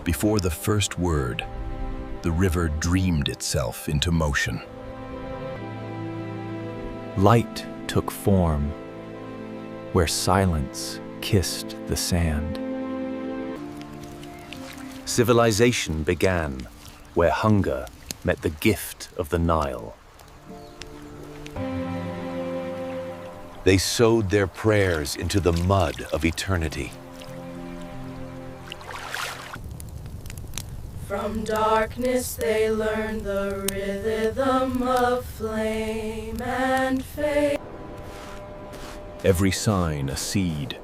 Before the first word, the river dreamed itself into motion. Light took form where silence kissed the sand. Civilization began where hunger met the gift of the Nile. They sowed their prayers into the mud of eternity. From darkness they learned the rhythm of flame and faith. Every sign a seed,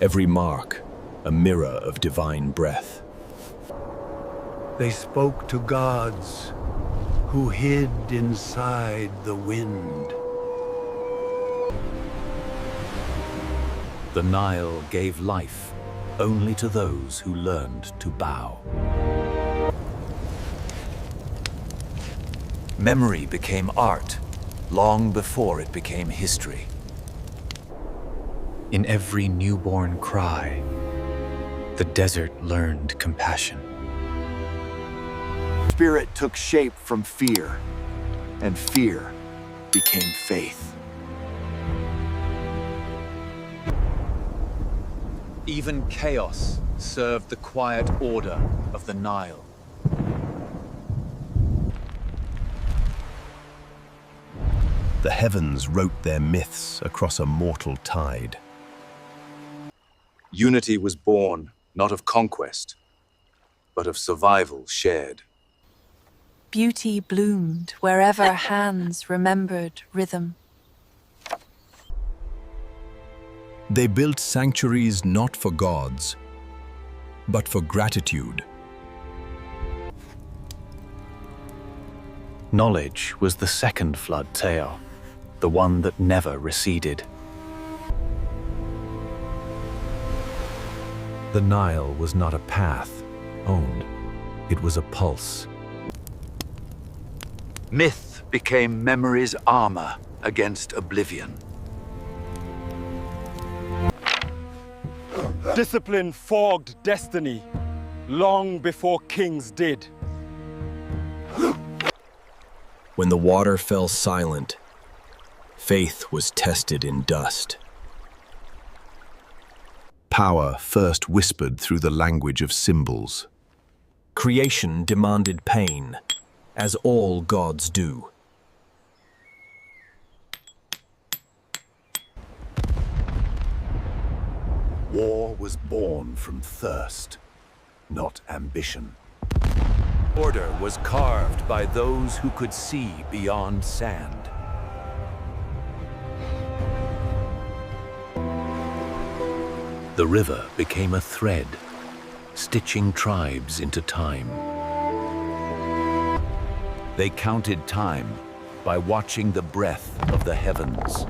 every mark a mirror of divine breath. They spoke to gods who hid inside the wind. The Nile gave life only to those who learned to bow. Memory became art long before it became history. In every newborn cry, the desert learned compassion. Spirit took shape from fear, and fear became faith. Even chaos served the quiet order of the Nile. The heavens wrote their myths across a mortal tide. Unity was born not of conquest, but of survival shared. Beauty bloomed wherever hands remembered rhythm. They built sanctuaries not for gods, but for gratitude. Knowledge was the second flood tale, the one that never receded. The Nile was not a path owned, it was a pulse. Myth became memory's armor against oblivion. Discipline fogged destiny long before kings did. When the water fell silent, faith was tested in dust. Power first whispered through the language of symbols. Creation demanded pain, as all gods do. War was born from thirst, not ambition. Order was carved by those who could see beyond sand. The river became a thread, stitching tribes into time. They counted time by watching the breath of the heavens.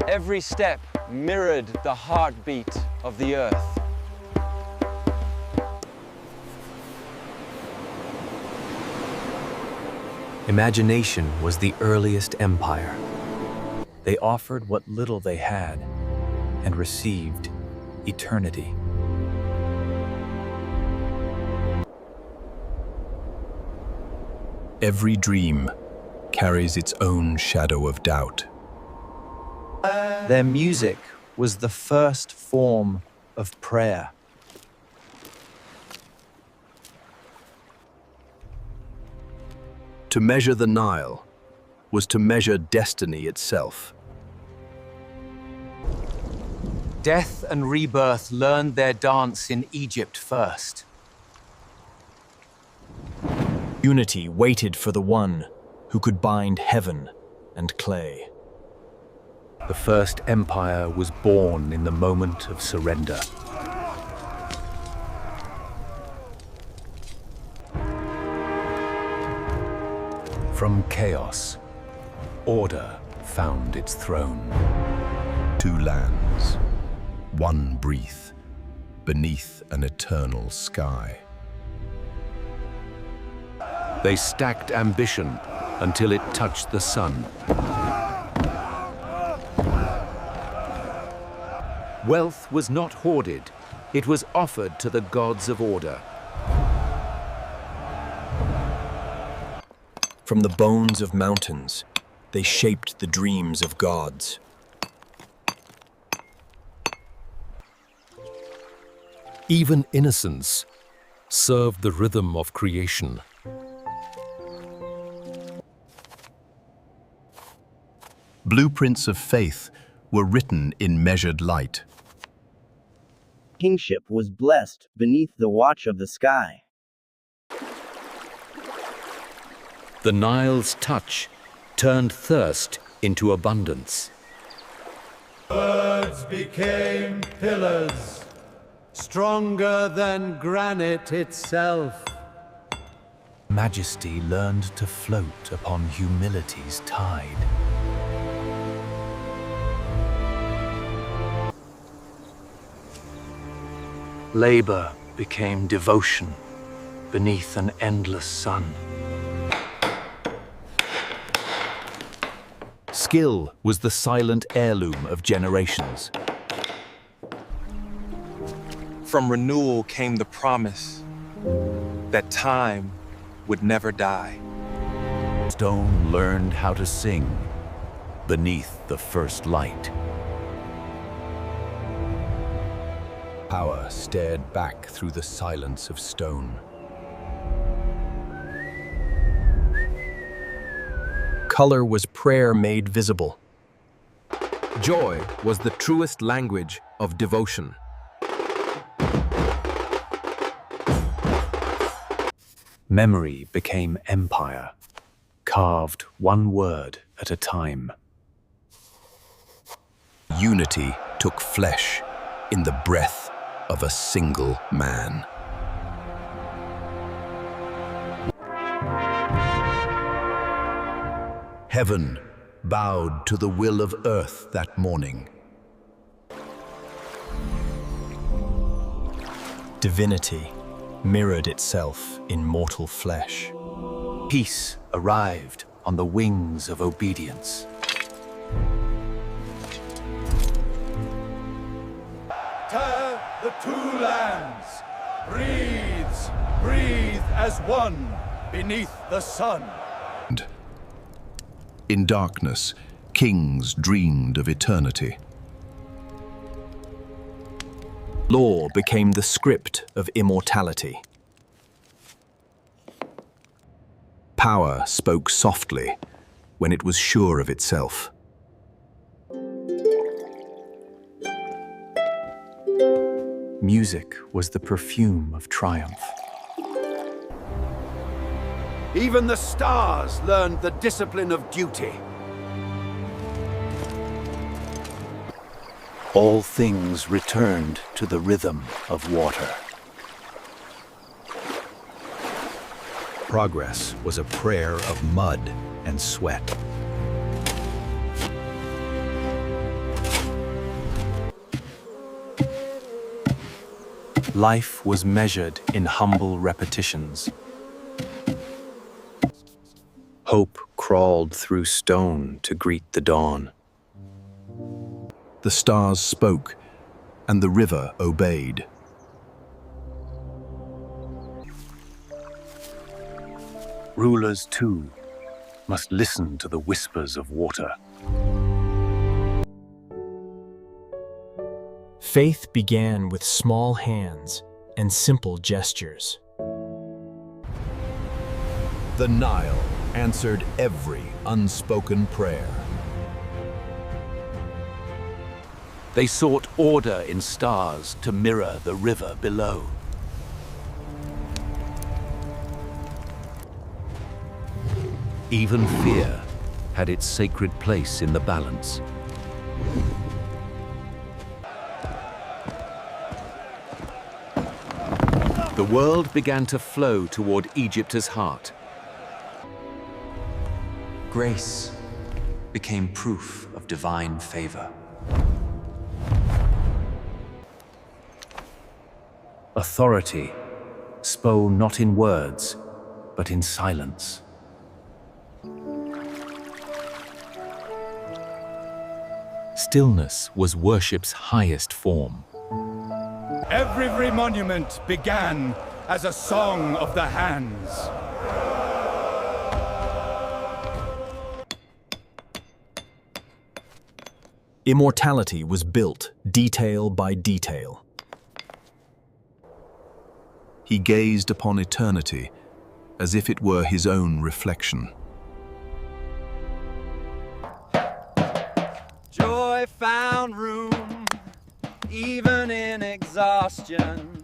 Every step mirrored the heartbeat of the earth. Imagination was the earliest empire. They offered what little they had and received eternity. Every dream carries its own shadow of doubt. Their music was the first form of prayer. To measure the Nile was to measure destiny itself. Death and rebirth learned their dance in Egypt first. Unity waited for the one who could bind heaven and clay. The first empire was born in the moment of surrender. From chaos, order found its throne. Two lands, one breath, beneath an eternal sky. They stacked ambition until it touched the sun. Wealth was not hoarded, it was offered to the gods of order. From the bones of mountains, they shaped the dreams of gods. Even innocence served the rhythm of creation. Blueprints of faith were written in measured light. Kingship was blessed beneath the watch of the sky. The Nile's touch turned thirst into abundance. Birds became pillars, stronger than granite itself. Majesty learned to float upon humility's tide. Labor became devotion beneath an endless sun. Skill was the silent heirloom of generations. From renewal came the promise that time would never die. Stone learned how to sing beneath the first light. Power stared back through the silence of stone. Color was prayer made visible. Joy was the truest language of devotion. Memory became empire, carved one word at a time. Unity took flesh in the breath of a single man. Heaven bowed to the will of earth that morning. Divinity mirrored itself in mortal flesh. Peace arrived on the wings of obedience. Tear the two lands, breathe as one beneath the sun. In darkness, kings dreamed of eternity. Law became the script of immortality. Power spoke softly when it was sure of itself. Music was the perfume of triumph. Even the stars learned the discipline of duty. All things returned to the rhythm of water. Progress was a prayer of mud and sweat. Life was measured in humble repetitions. Hope crawled through stone to greet the dawn. The stars spoke, and the river obeyed. Rulers, too, must listen to the whispers of water. Faith began with small hands and simple gestures. The Nile answered every unspoken prayer. They sought order in stars to mirror the river below. Even fear had its sacred place in the balance. The world began to flow toward Egypt's heart. Grace became proof of divine favor. Authority spoke not in words, but in silence. Stillness was worship's highest form. Every monument began as a song of the hands. Immortality was built detail by detail. He gazed upon eternity as if it were his own reflection. Joy found room, even in exhaustion.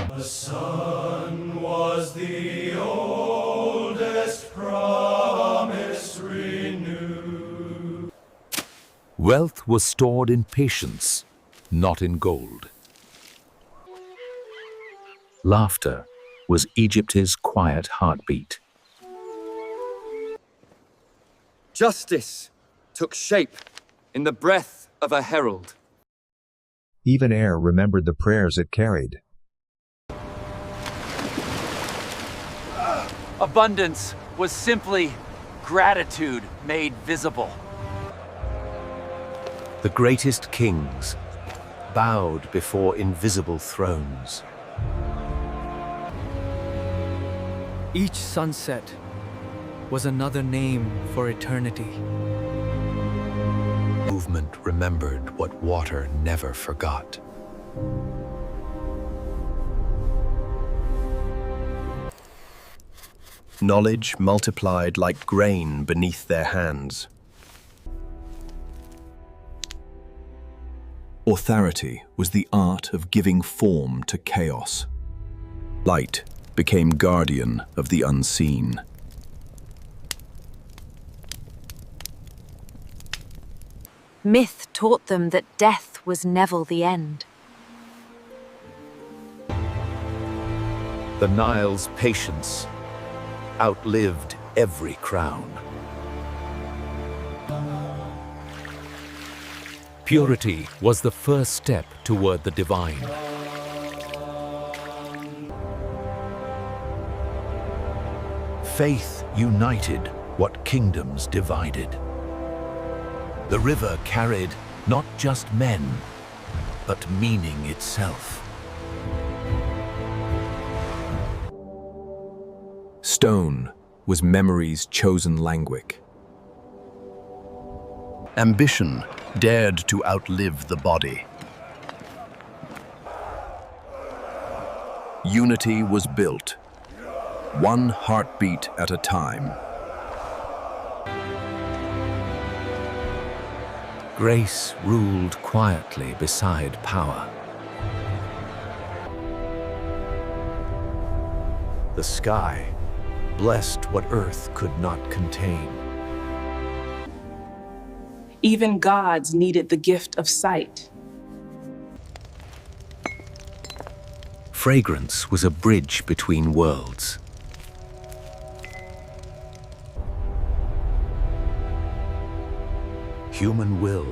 The sun was the oldest promise renewed. Wealth was stored in patience, not in gold. Laughter was Egypt's quiet heartbeat. Justice took shape in the breath of a herald. Even air remembered the prayers it carried. Abundance was simply gratitude made visible. The greatest kings bowed before invisible thrones. Each sunset was another name for eternity. Movement remembered what water never forgot. Knowledge multiplied like grain beneath their hands. Authority was the art of giving form to chaos. Light became guardian of the unseen. Myth taught them that death was never the end. The Nile's patience outlived every crown. Purity was the first step toward the divine. Faith united what kingdoms divided. The river carried not just men, but meaning itself. Stone was memory's chosen language. Ambition dared to outlive the body. Unity was built, one heartbeat at a time. Grace ruled quietly beside power. The sky blessed what earth could not contain. Even gods needed the gift of sight. Fragrance was a bridge between worlds. Human will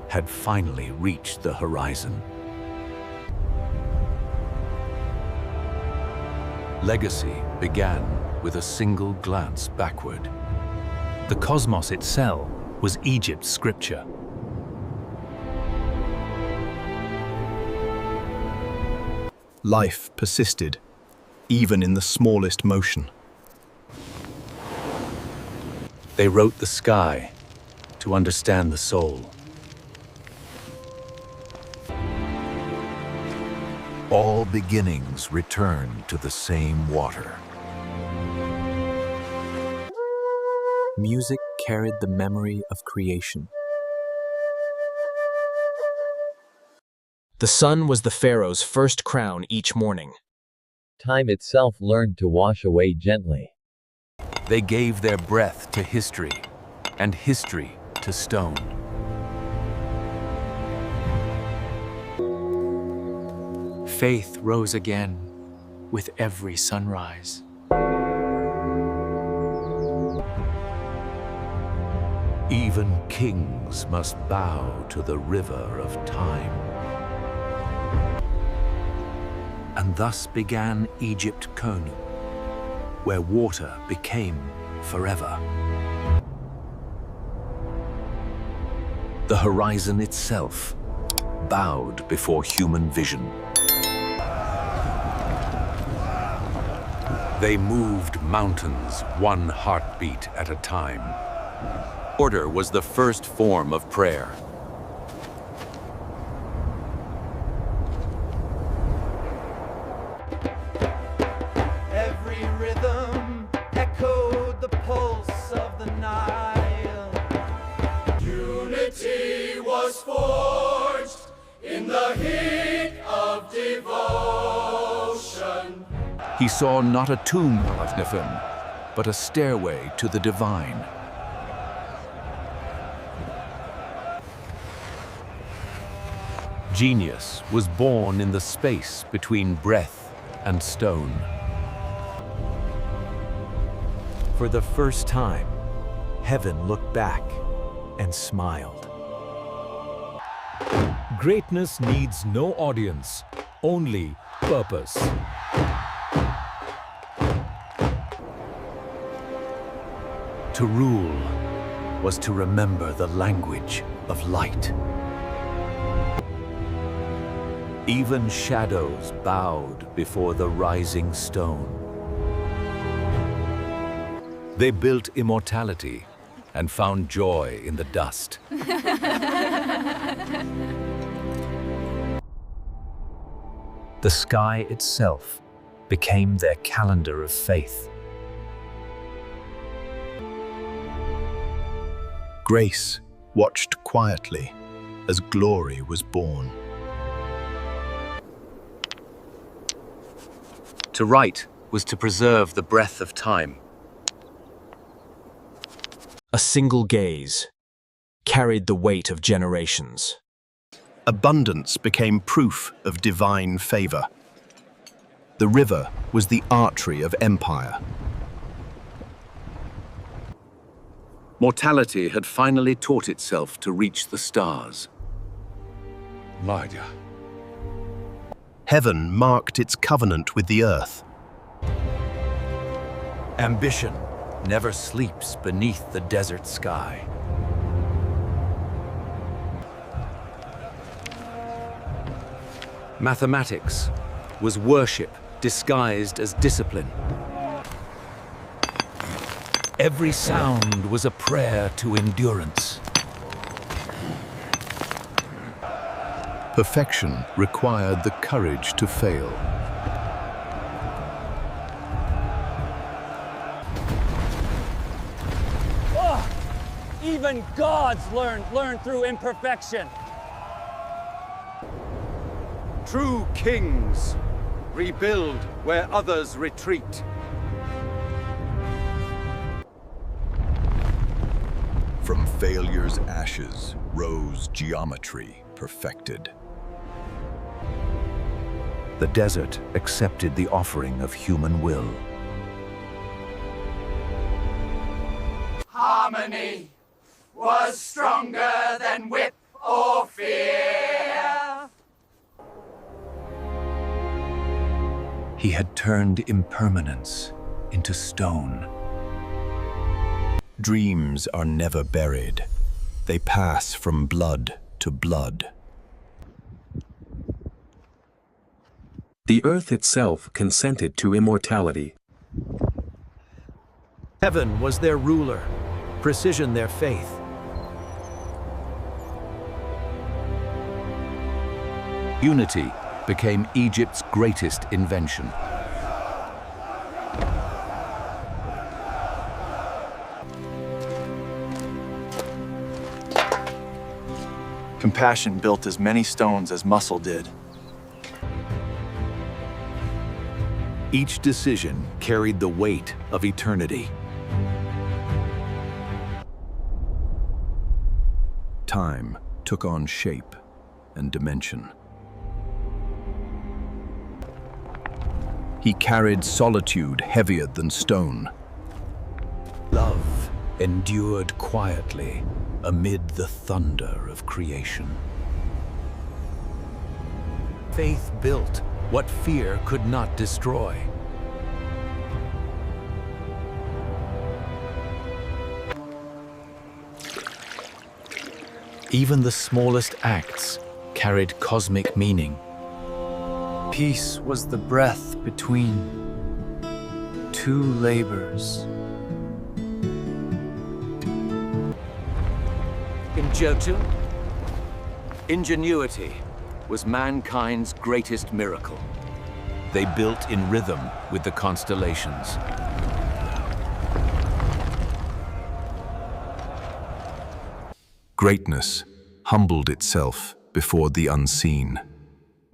had finally reached the horizon. Legacy began with a single glance backward. The cosmos itself was Egypt's scripture. Life persisted, even in the smallest motion. They wrote the sky to understand the soul. All beginnings return to the same water. Music carried the memory of creation. The sun was the Pharaoh's first crown each morning. Time itself learned to wash away gently. They gave their breath to history, and history to stone. Faith rose again with every sunrise. Even kings must bow to the river of time. And thus began Egypt Konu, where water became forever. The horizon itself bowed before human vision. They moved mountains one heartbeat at a time. Order was the first form of prayer. Every rhythm echoed the pulse of the Nile. Unity was forged in the heat of devotion. He saw not a tomb of Nifim, but a stairway to the divine. Genius was born in the space between breath and stone. For the first time, heaven looked back and smiled. Greatness needs no audience, only purpose. To rule was to remember the language of light. Even shadows bowed before the rising stone. They built immortality and found joy in the dust. The sky itself became their calendar of faith. Grace watched quietly as glory was born. To write was to preserve the breath of time. A single gaze carried the weight of generations. Abundance became proof of divine favor. The river was the artery of empire. Mortality had finally taught itself to reach the stars. Lydia. Heaven marked its covenant with the earth. Ambition never sleeps beneath the desert sky. Mathematics was worship disguised as discipline. Every sound was a prayer to endurance. Perfection required the courage to fail. Oh, even gods learn through imperfection. True kings rebuild where others retreat. From failure's ashes rose geometry perfected. The desert accepted the offering of human will. Harmony was stronger than whip or fear. He had turned impermanence into stone. Dreams are never buried. They pass from blood to blood. The earth itself consented to immortality. Heaven was their ruler, precision their faith. Unity became Egypt's greatest invention. Compassion built as many stones as muscle did. Each decision carried the weight of eternity. Time took on shape and dimension. He carried solitude heavier than stone. Love endured quietly amid the thunder of creation. Faith built what fear could not destroy. Even the smallest acts carried cosmic meaning. Peace was the breath between two labors. In Jotun, ingenuity was mankind's greatest miracle. They built in rhythm with the constellations. Greatness humbled itself before the unseen.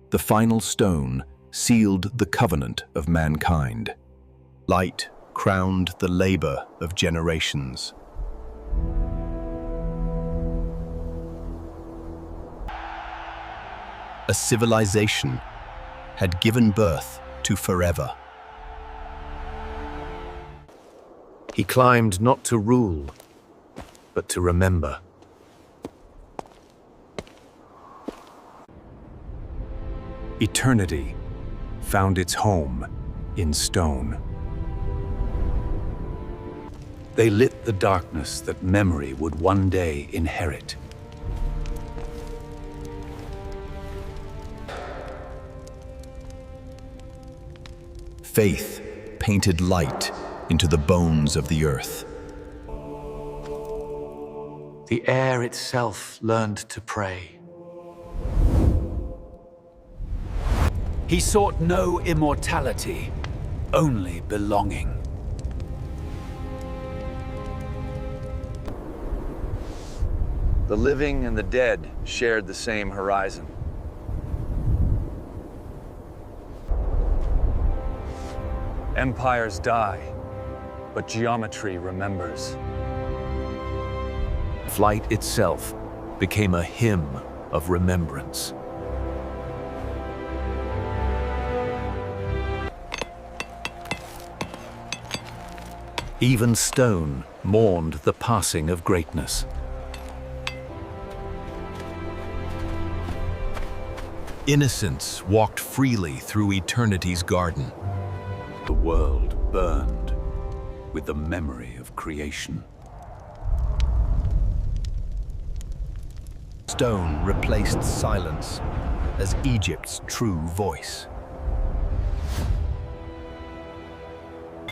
The final stone sealed the covenant of mankind. Light crowned the labor of generations. A civilization had given birth to forever. He climbed not to rule, but to remember. Eternity found its home in stone. They lit the darkness that memory would one day inherit. Faith painted light into the bones of the earth. The air itself learned to pray. He sought no immortality, only belonging. The living and the dead shared the same horizon. Empires die, but geometry remembers. Flight itself became a hymn of remembrance. Even stone mourned the passing of greatness. Innocence walked freely through eternity's garden. The world burned with the memory of creation. Stone replaced silence as Egypt's true voice.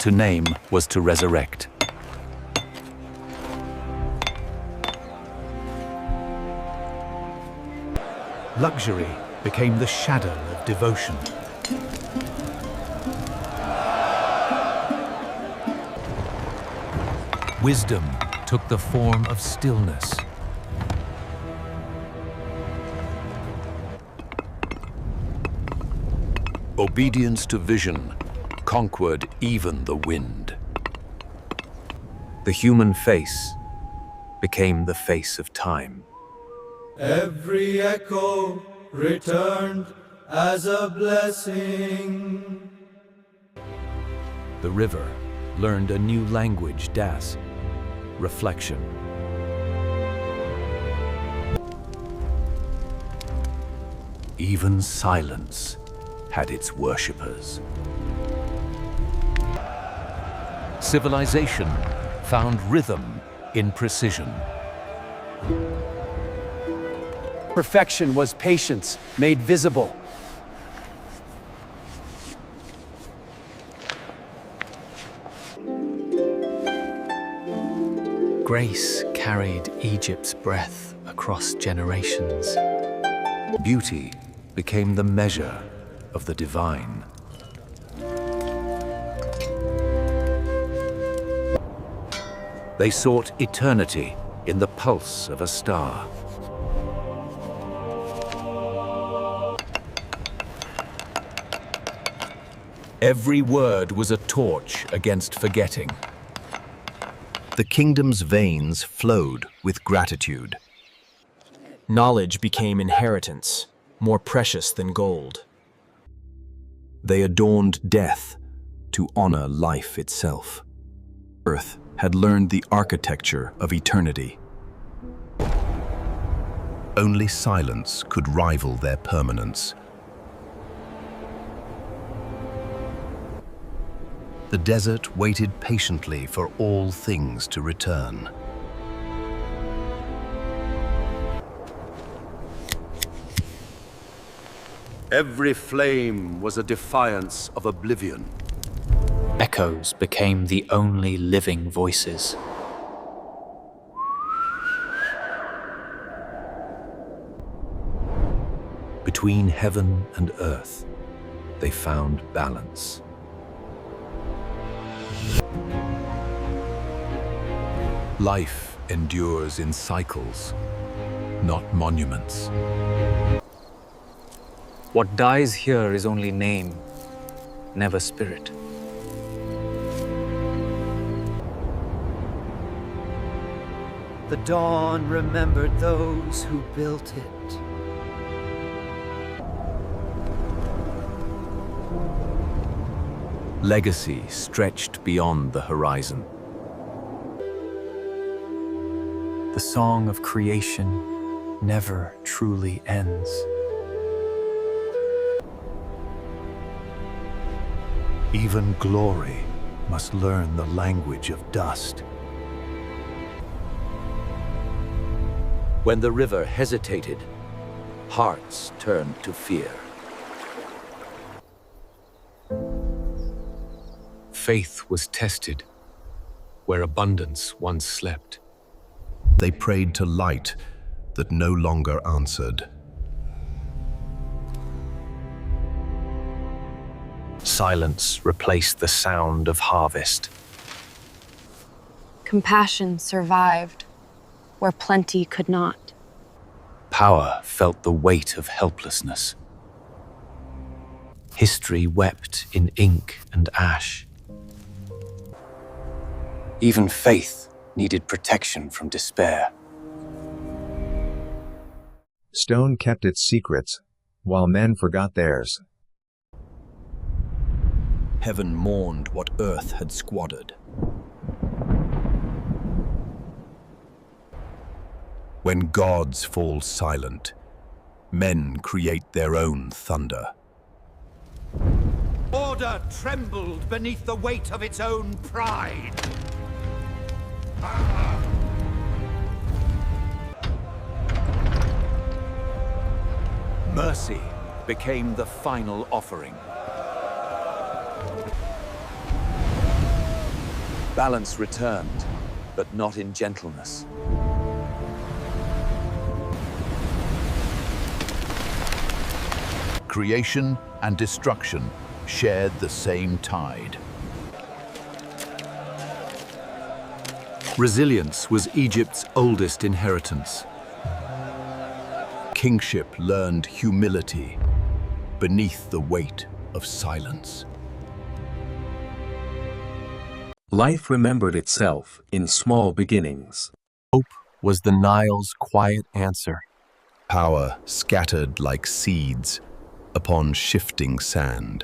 To name was to resurrect. Luxury became the shadow of devotion. Wisdom took the form of stillness. Obedience to vision conquered even the wind. The human face became the face of time. Every echo returned as a blessing. The river learned a new language, das, reflection. Even silence had its worshippers. Civilization found rhythm in precision. Perfection was patience made visible. Grace carried Egypt's breath across generations. Beauty became the measure of the divine. They sought eternity in the pulse of a star. Every word was a torch against forgetting. The kingdom's veins flowed with gratitude. Knowledge became inheritance, more precious than gold. They adorned death to honor life itself. Earth had learned the architecture of eternity. Only silence could rival their permanence. The desert waited patiently for all things to return. Every flame was a defiance of oblivion. Echoes became the only living voices. Between heaven and earth, they found balance. Life endures in cycles, not monuments. What dies here is only name, never spirit. The dawn remembered those who built it. Legacy stretched beyond the horizon. The song of creation never truly ends. Even glory must learn the language of dust. When the river hesitated, hearts turned to fear. Faith was tested where abundance once slept. They prayed to light that no longer answered. Silence replaced the sound of harvest. Compassion survived where plenty could not. Power felt the weight of helplessness. History wept in ink and ash. Even faith needed protection from despair. Stone kept its secrets, while men forgot theirs. Heaven mourned what earth had squandered. When gods fall silent, men create their own thunder. Order trembled beneath the weight of its own pride. Mercy became the final offering. Balance returned, but not in gentleness. Creation and destruction shared the same tide. Resilience was Egypt's oldest inheritance. Kingship learned humility beneath the weight of silence. Life remembered itself in small beginnings. Hope was the Nile's quiet answer. Power scattered like seeds upon shifting sand.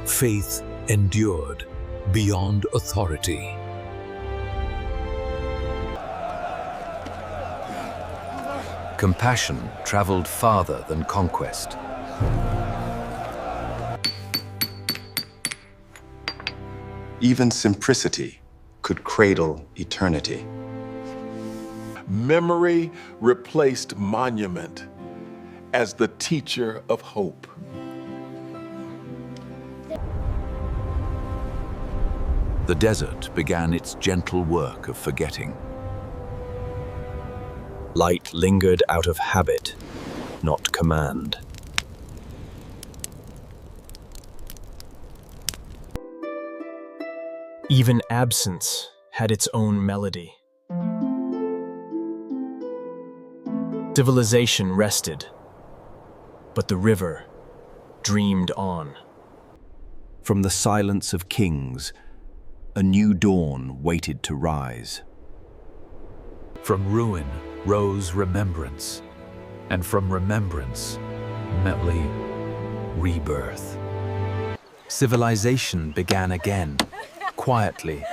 Faith endured beyond authority. Compassion traveled farther than conquest. Even simplicity could cradle eternity. Memory replaced monument as the teacher of hope. The desert began its gentle work of forgetting. Light lingered out of habit, not command. Even absence had its own melody. Civilization rested, but the river dreamed on. From the silence of kings, a new dawn waited to rise. From ruin rose remembrance, and from remembrance, metly rebirth. Civilization began again, quietly,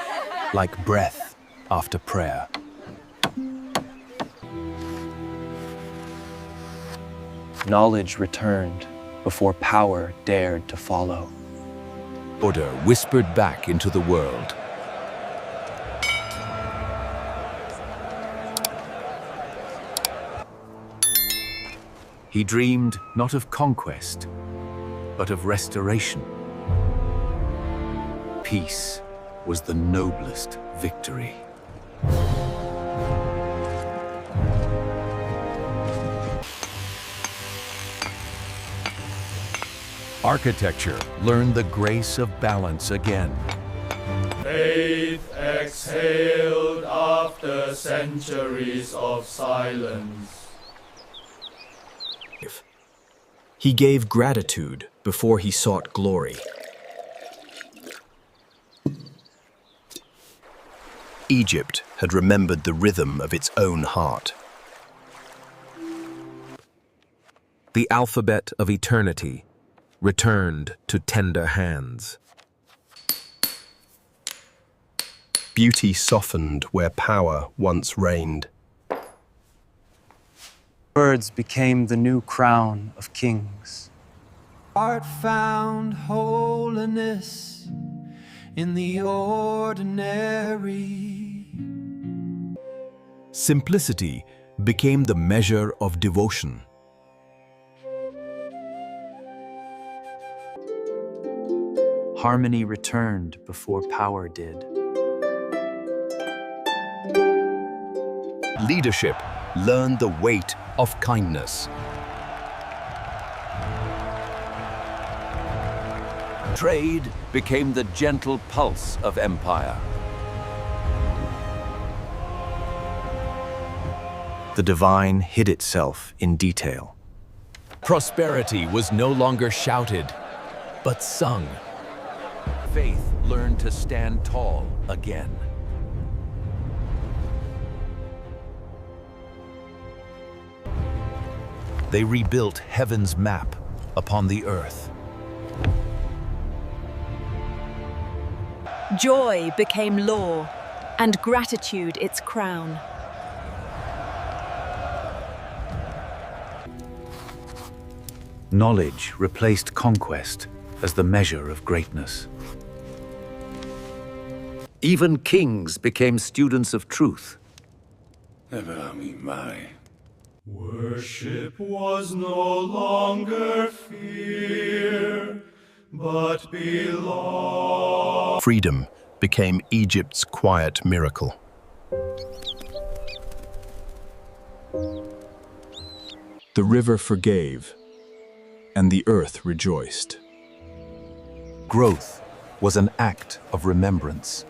like breath after prayer. Knowledge returned before power dared to follow. Order whispered back into the world. He dreamed not of conquest, but of restoration. Peace was the noblest victory. Architecture learned the grace of balance again. Faith exhaled after centuries of silence. He gave gratitude before he sought glory. Egypt had remembered the rhythm of its own heart. The alphabet of eternity returned to tender hands. Beauty softened where power once reigned. Words became the new crown of kings. Art found holiness in the ordinary. Simplicity became the measure of devotion. Harmony returned before power did. Leadership learned the weight of kindness. Trade became the gentle pulse of empire. The divine hid itself in detail. Prosperity was no longer shouted, but sung. Faith learned to stand tall again. They rebuilt heaven's map upon the earth. Joy became law, and gratitude its crown. Knowledge replaced conquest as the measure of greatness. Even kings became students of truth. Worship was no longer fear, but belong. Freedom became Egypt's quiet miracle. The river forgave, and the earth rejoiced. Growth was an act of remembrance.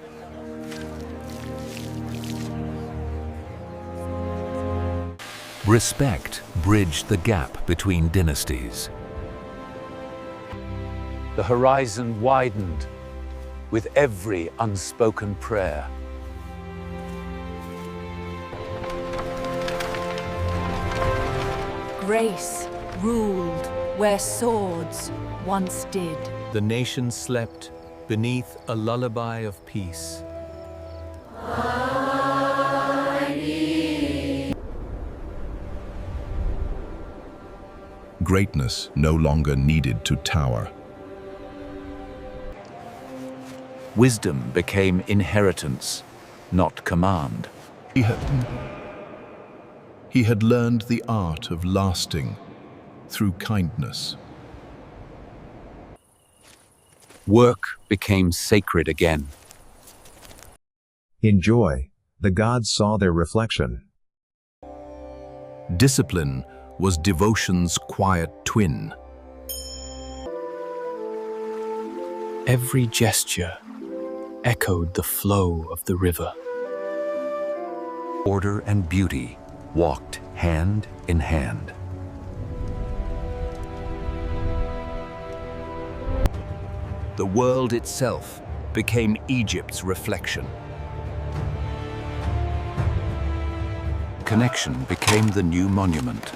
Respect bridged the gap between dynasties. The horizon widened with every unspoken prayer. Grace ruled where swords once did. The nation slept beneath a lullaby of peace. Greatness no longer needed to tower. Wisdom became inheritance, not command. He had learned the art of lasting through kindness. Work became sacred again. In joy, the gods saw their reflection. Discipline was devotion's quiet twin. Every gesture echoed the flow of the river. Order and beauty walked hand in hand. The world itself became Egypt's reflection. Connection became the new monument.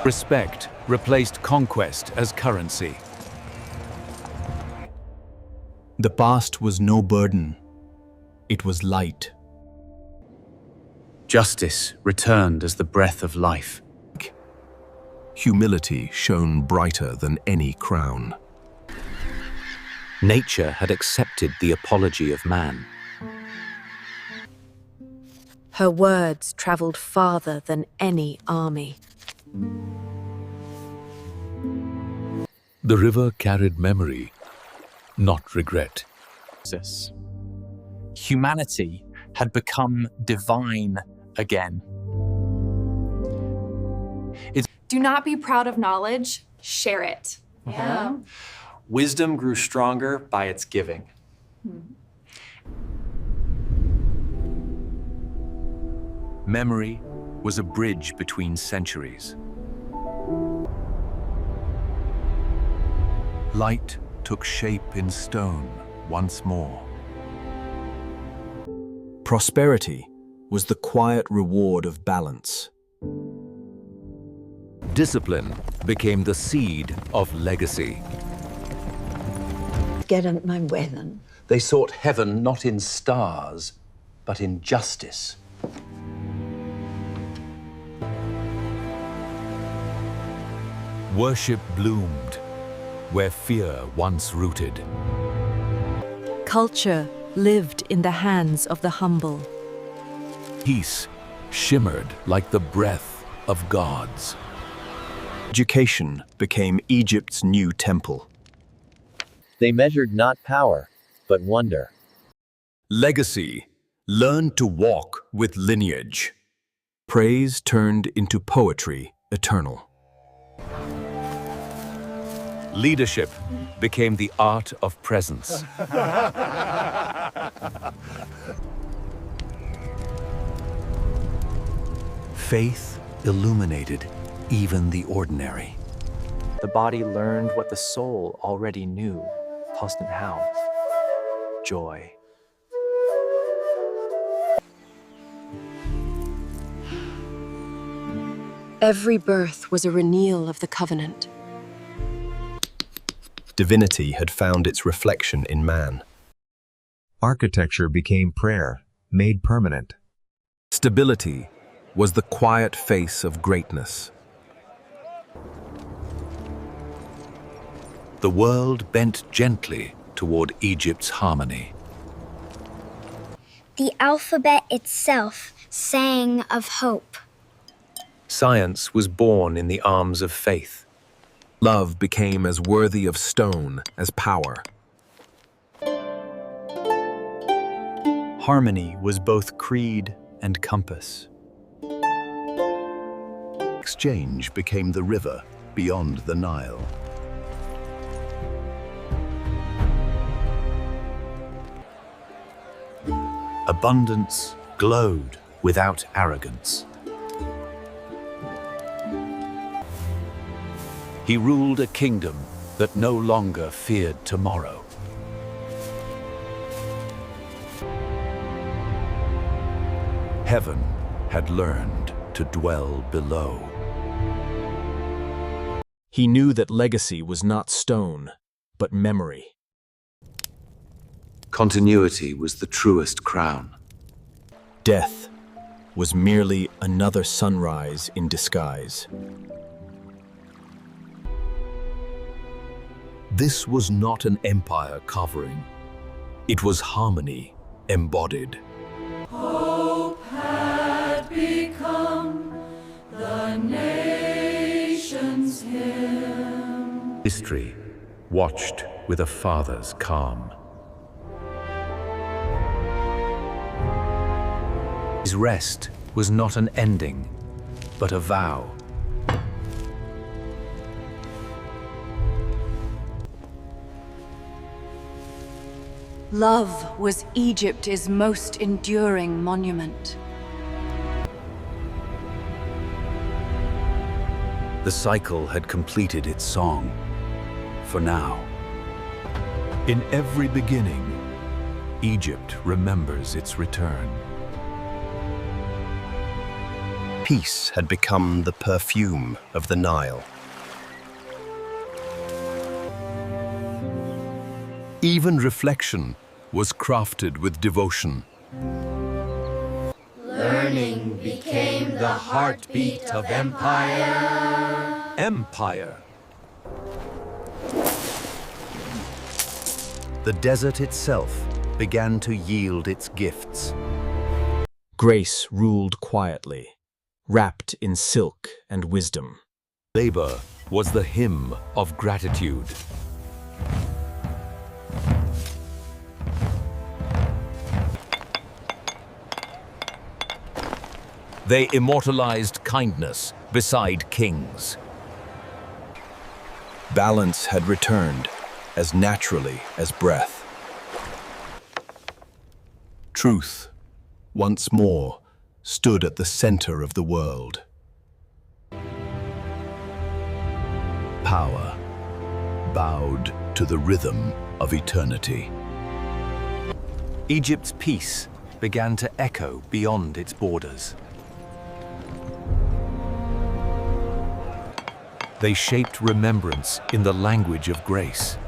Respect replaced conquest as currency. The past was no burden. It was light. Justice returned as the breath of life. Humility shone brighter than any crown. Nature had accepted the apology of man. Her words traveled farther than any army. The river carried memory, not regret. Humanity had become divine again. Do not be proud of knowledge, share it. Yeah. Wisdom grew stronger by its giving. Memory was a bridge between centuries. Light took shape in stone once more. Prosperity was the quiet reward of balance. Discipline became the seed of legacy. Get out my way then. They sought heaven not in stars, but in justice. Worship bloomed where fear once rooted. Culture lived in the hands of the humble. Peace shimmered like the breath of gods. Education became Egypt's new temple. They measured not power, but wonder. Legacy learned to walk with lineage. Praise turned into poetry eternal. Leadership became the art of presence. Faith illuminated even the ordinary. The body learned what the soul already knew. Constant how? Joy. Every birth was a renewal of the covenant. Divinity had found its reflection in man. Architecture became prayer, made permanent. Stability was the quiet face of greatness. The world bent gently toward Egypt's harmony. The alphabet itself sang of hope. Science was born in the arms of faith. Love became as worthy of stone as power. Harmony was both creed and compass. Exchange became the river beyond the Nile. Abundance glowed without arrogance. He ruled a kingdom that no longer feared tomorrow. Heaven had learned to dwell below. He knew that legacy was not stone, but memory. Continuity was the truest crown. Death was merely another sunrise in disguise. This was not an empire covering. It was harmony embodied. Hope had become the nation's hymn. History watched with a father's calm. His rest was not an ending, but a vow. Love was Egypt's most enduring monument. The cycle had completed its song, for now. In every beginning, Egypt remembers its return. Peace had become the perfume of the Nile. Even reflection was crafted with devotion. Learning became the heartbeat of empire. Empire. The desert itself began to yield its gifts. Grace ruled quietly, wrapped in silk and wisdom. Labor was the hymn of gratitude. They immortalized kindness beside kings. Balance had returned as naturally as breath. Truth, once more, stood at the center of the world. Power bowed to the rhythm of eternity. Egypt's peace began to echo beyond its borders. They shaped remembrance in the language of grace.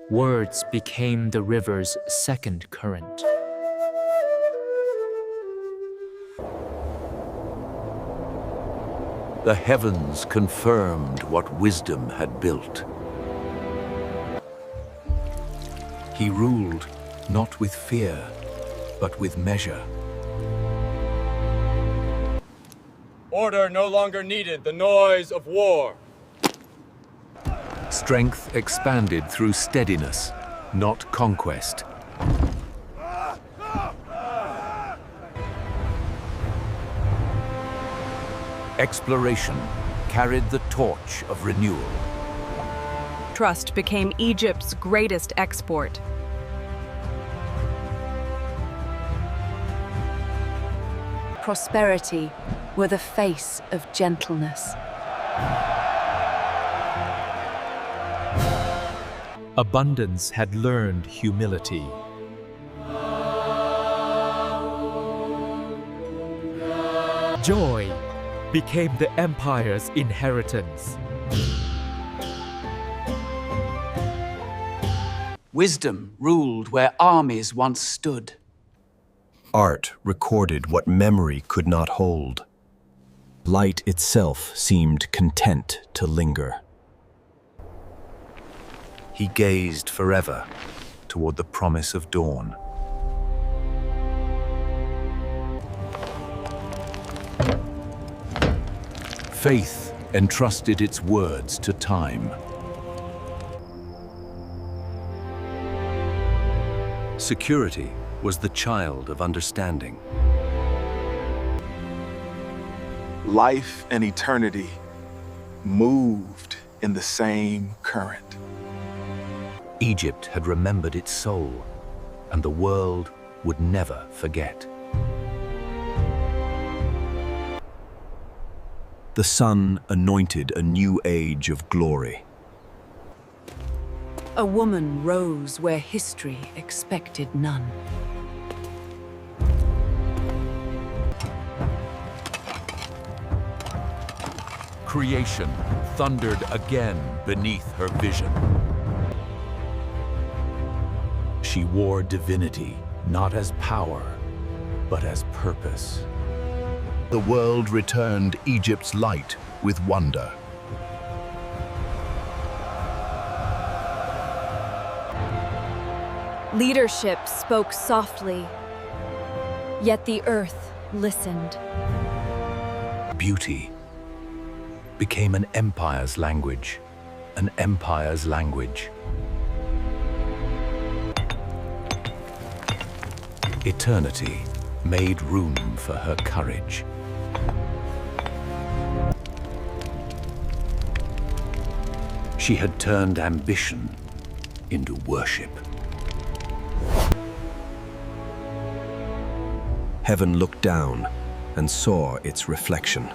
Words became the river's second current. The heavens confirmed what wisdom had built. He ruled not with fear, but with measure. Order no longer needed the noise of war. Strength expanded through steadiness, not conquest. Exploration carried the torch of renewal. Trust became Egypt's greatest export. Prosperity were the face of gentleness. Abundance had learned humility. Joy became the empire's inheritance. Wisdom ruled where armies once stood. Art recorded what memory could not hold. Light itself seemed content to linger. He gazed forever toward the promise of dawn. Faith entrusted its words to time. Security was the child of understanding. Life and eternity moved in the same current. Egypt had remembered its soul, and the world would never forget. The sun anointed a new age of glory. A woman rose where history expected none. Creation thundered again beneath her vision. She wore divinity, not as power, but as purpose. The world returned Egypt's light with wonder. Leadership spoke softly, yet the earth listened. Beauty became an empire's language, an empire's language. Eternity made room for her courage. She had turned ambition into worship. Heaven looked down and saw its reflection.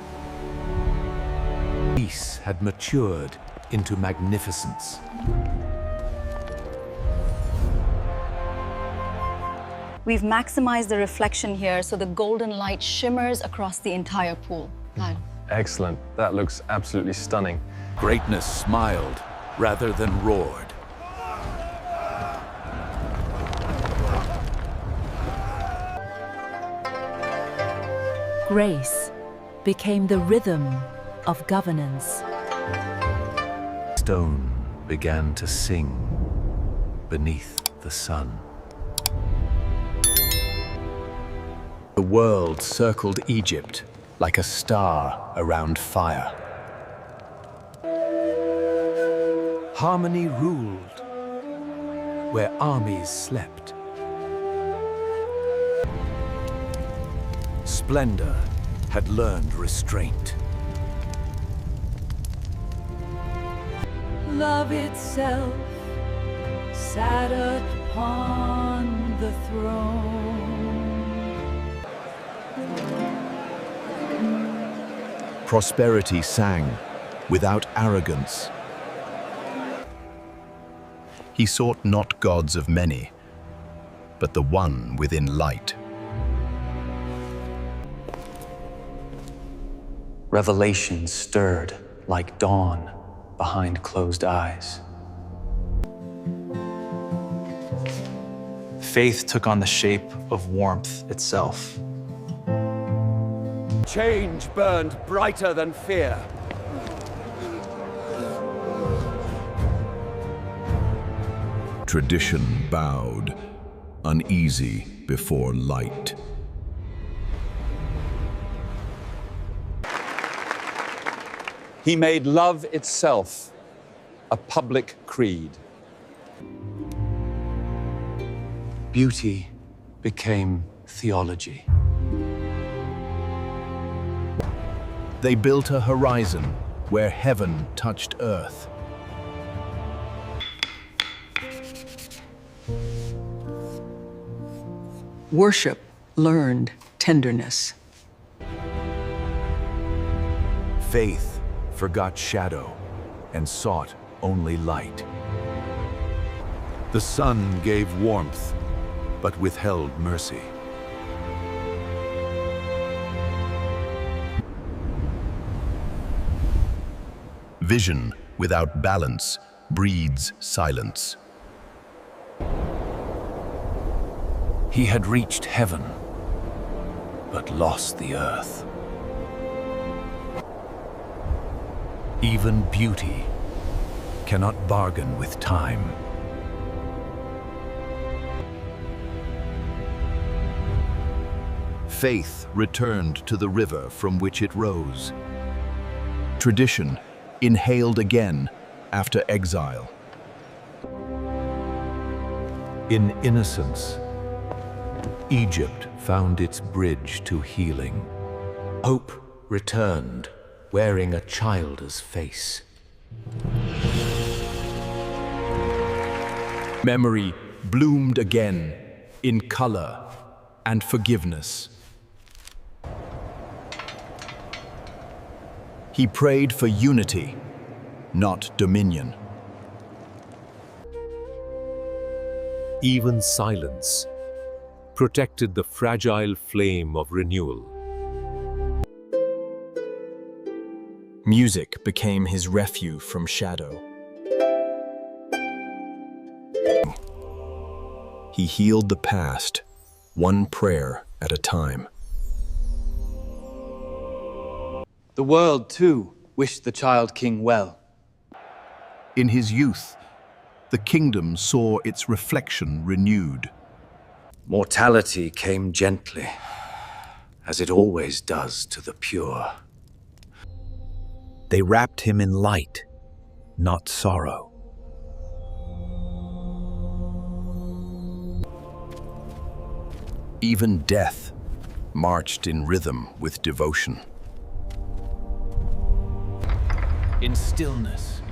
Peace had matured into magnificence. We've maximized the reflection here so the golden light shimmers across the entire pool. Nile. Excellent. That looks absolutely stunning. Greatness smiled rather than roared. Grace became the rhythm of governance. Stone began to sing beneath the sun. The world circled Egypt like a star around fire. Harmony ruled where armies slept. Splendor had learned restraint. Love itself sat upon the throne. Prosperity sang without arrogance. He sought not gods of many, but the one within light. Revelation stirred like dawn behind closed eyes. Faith took on the shape of warmth itself. Change burned brighter than fear. Tradition bowed, uneasy before light. He made love itself a public creed. Beauty became theology. They built a horizon where heaven touched earth. Worship learned tenderness. Faith forgot shadow and sought only light. The sun gave warmth, but withheld mercy. Vision without balance breeds silence. He had reached heaven, but lost the earth. Even beauty cannot bargain with time. Faith returned to the river from which it rose. Tradition inhaled again after exile. In innocence, Egypt found its bridge to healing. Hope returned, wearing a childish face. Memory bloomed again in color and forgiveness. He prayed for unity, not dominion. Even silence protected the fragile flame of renewal. Music became his refuge from shadow. He healed the past, one prayer at a time. The world, too, wished the child king well. In his youth, the kingdom saw its reflection renewed. Mortality came gently, as it always does to the pure. They wrapped him in light, not sorrow. Even death marched in rhythm with devotion. In stillness,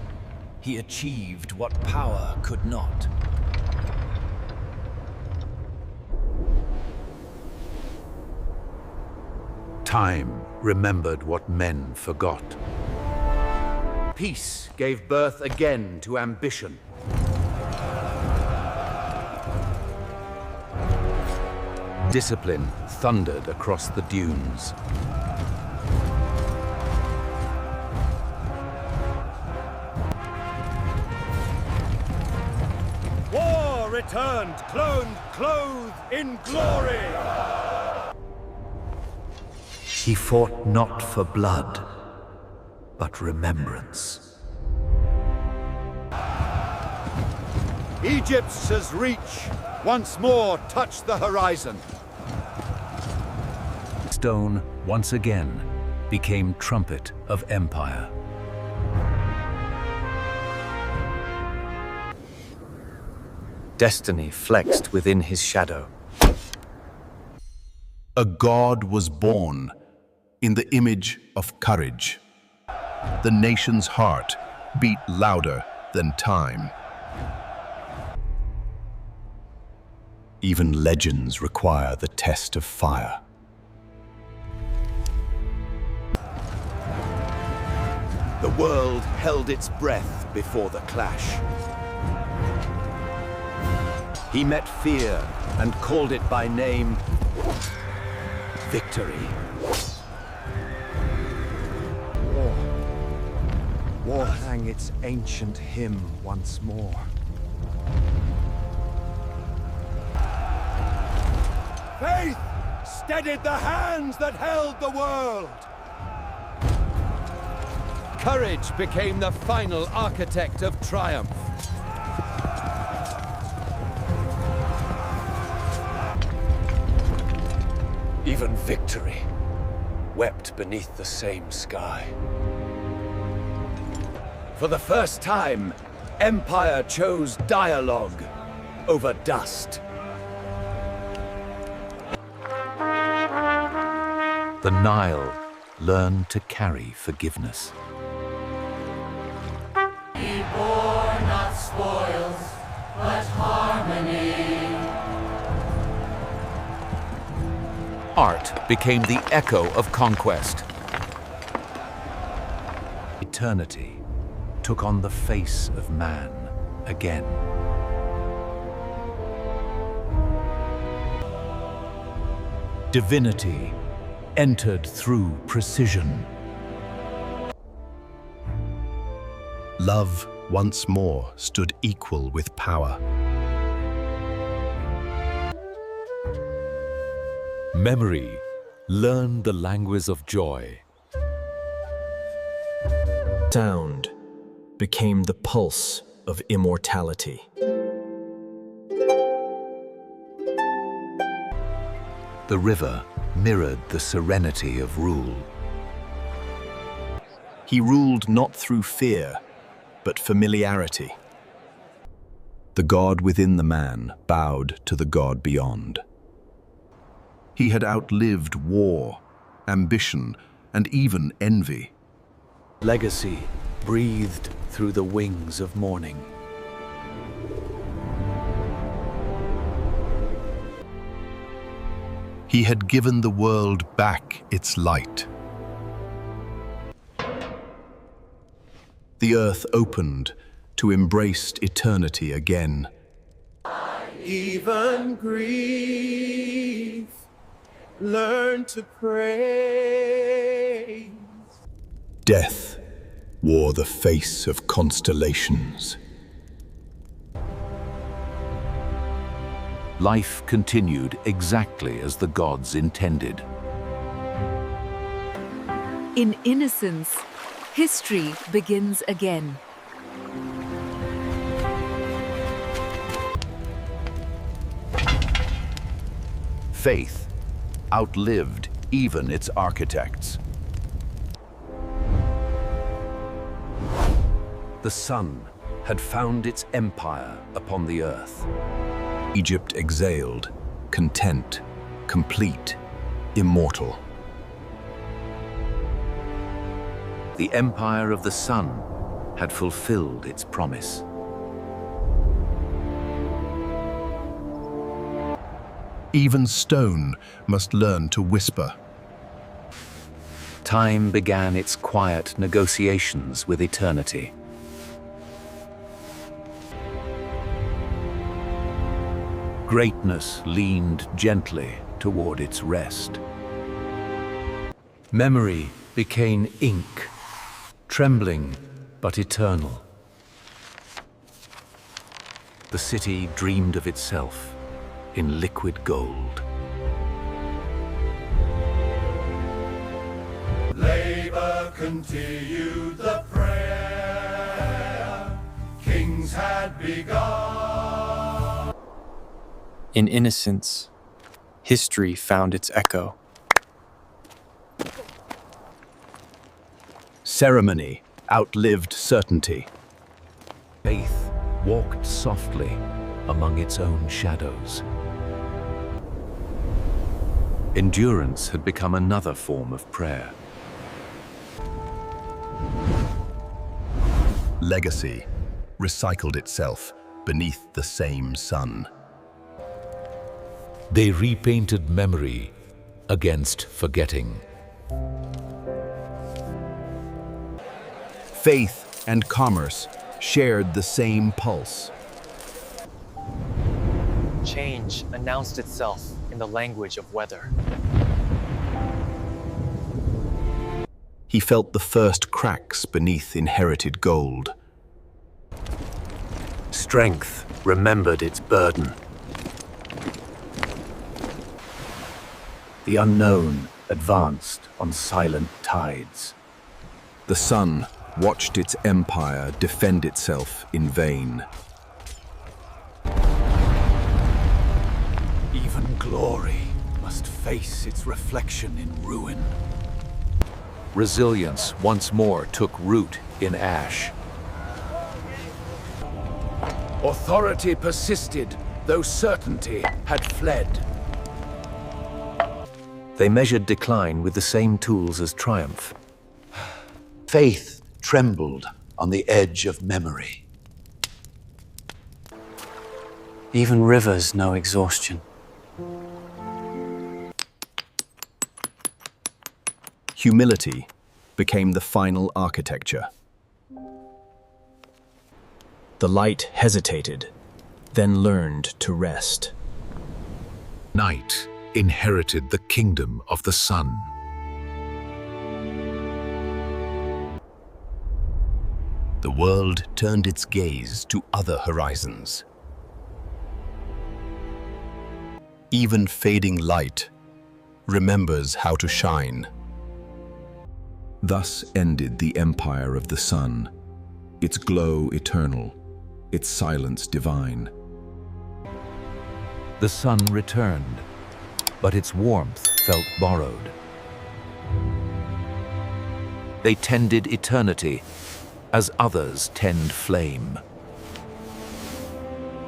he achieved what power could not. Time remembered what men forgot. Peace gave birth again to ambition. Discipline thundered across the dunes. War returned, clothed in glory. He fought not for blood, but remembrance. Egypt's reach once more touched the horizon. Stone once again became trumpet of empire. Destiny flexed within his shadow. A god was born in the image of courage. The nation's heart beat louder than time. Even legends require the test of fire. The world held its breath before the clash. He met fear and called it by name, victory. War sang its ancient hymn once more. Faith steadied the hands that held the world. Courage became the final architect of triumph. Even victory wept beneath the same sky. For the first time, empire chose dialogue over dust. The Nile learned to carry forgiveness. He bore not spoils, but harmony. Art became the echo of conquest. Eternity took on the face of man again. Divinity entered through precision. Love once more stood equal with power. Memory learned the language of joy. Sound became the pulse of immortality. The river mirrored the serenity of rule. He ruled not through fear, but familiarity. The god within the man bowed to the god beyond. He had outlived war, ambition, and even envy. Legacy breathed through the wings of morning. He had given the world back its light. The earth opened to embrace eternity again. Even grief learn to praise. Death wore the face of constellations. Life continued exactly as the gods intended. In innocence, history begins again. Faith outlived even its architects. The sun had found its empire upon the earth. Egypt exhaled, content, complete, immortal. The empire of the sun had fulfilled its promise. Even stone must learn to whisper. Time began its quiet negotiations with eternity. Greatness leaned gently toward its rest. Memory became ink, trembling but eternal. The city dreamed of itself in liquid gold. Labor continued the prayer kings had begun. In innocence, history found its echo. Ceremony outlived certainty. Faith walked softly among its own shadows. Endurance had become another form of prayer. Legacy recycled itself beneath the same sun. They repainted memory against forgetting. Faith and commerce shared the same pulse. Change announced itself in the language of weather. He felt the first cracks beneath inherited gold. Strength remembered its burden. The unknown advanced on silent tides. The sun watched its empire defend itself in vain. Even glory must face its reflection in ruin. Resilience once more took root in ash. Authority persisted, though certainty had fled. They measured decline with the same tools as triumph. Faith trembled on the edge of memory. Even rivers know exhaustion. Humility became the final architecture. The light hesitated, then learned to rest. Night inherited the kingdom of the sun. The world turned its gaze to other horizons. Even fading light remembers how to shine. Thus ended the empire of the sun, its glow eternal, its silence divine. The sun returned, but its warmth felt borrowed. They tended eternity as others tend flame.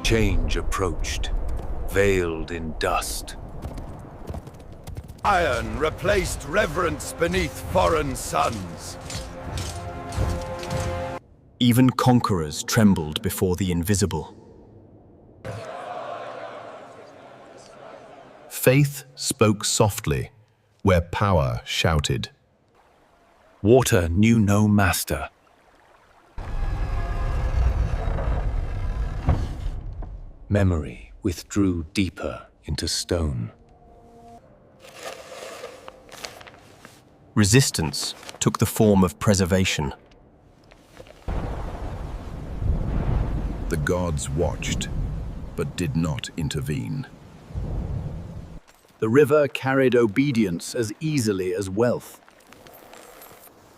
Change approached, veiled in dust. Iron replaced reverence beneath foreign suns. Even conquerors trembled before the invisible. Faith spoke softly where power shouted. Water knew no master. Memory withdrew deeper into stone. Resistance took the form of preservation. The gods watched, but did not intervene. The river carried obedience as easily as wealth.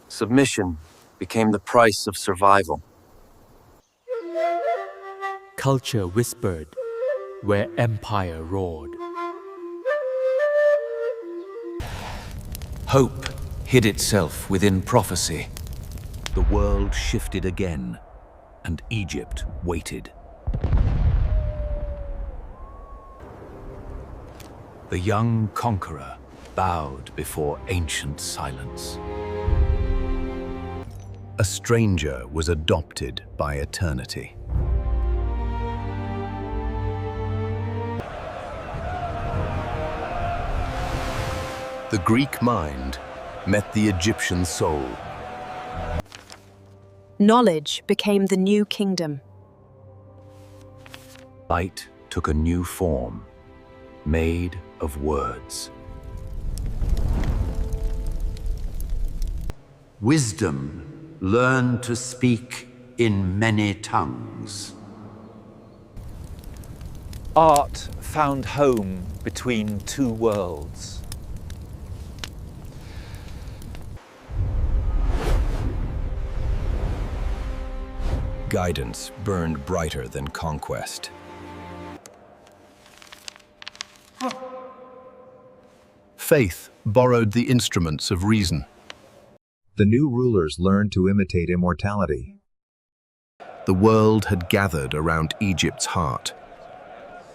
Submission became the price of survival. Culture whispered where empire roared. Hope hid itself within prophecy. The world shifted again, and Egypt waited. The young conqueror bowed before ancient silence. A stranger was adopted by eternity. The Greek mind met the Egyptian soul. Knowledge became the new kingdom. Light took a new form, made of words. Wisdom learned to speak in many tongues. Art found home between two worlds. Guidance burned brighter than conquest. Faith borrowed the instruments of reason. The new rulers learned to imitate immortality. The world had gathered around Egypt's heart.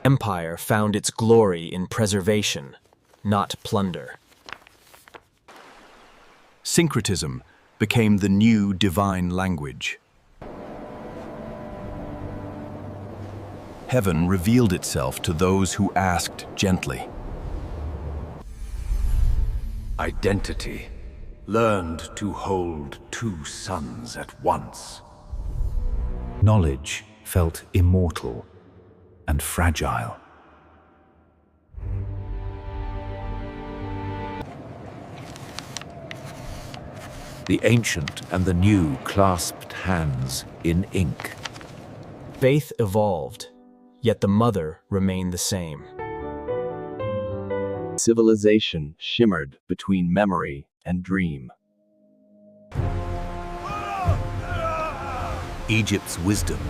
Empire found its glory in preservation, not plunder. Syncretism became the new divine language. Heaven revealed itself to those who asked gently. Identity learned to hold two suns at once. Knowledge felt immortal and fragile. The ancient and the new clasped hands in ink. Faith evolved, yet the mother remained the same. Civilization shimmered between memory and dream. Egypt's wisdom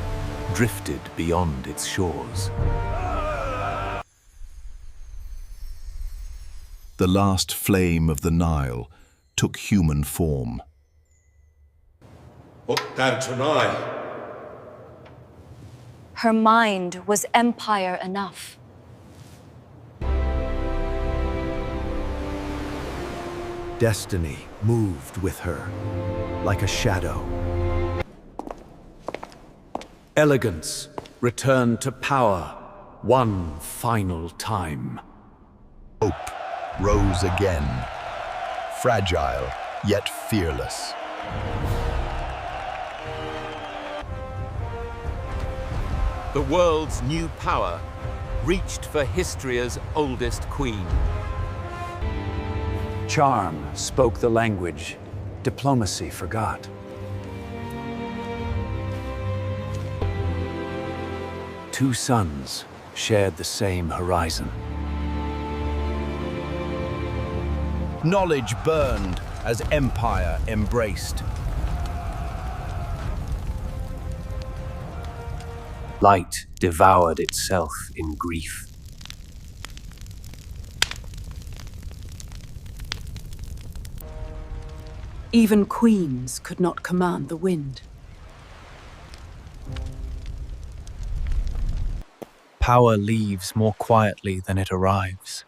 drifted beyond its shores. The last flame of the Nile took human form. Her mind was empire enough. Destiny moved with her, like a shadow. Elegance returned to power one final time. Hope rose again, fragile yet fearless. The world's new power reached for history's oldest queen. Charm spoke the language diplomacy forgot. Two suns shared the same horizon. Knowledge burned as empire embraced. Light devoured itself in grief. Even queens could not command the wind. Power leaves more quietly than it arrives.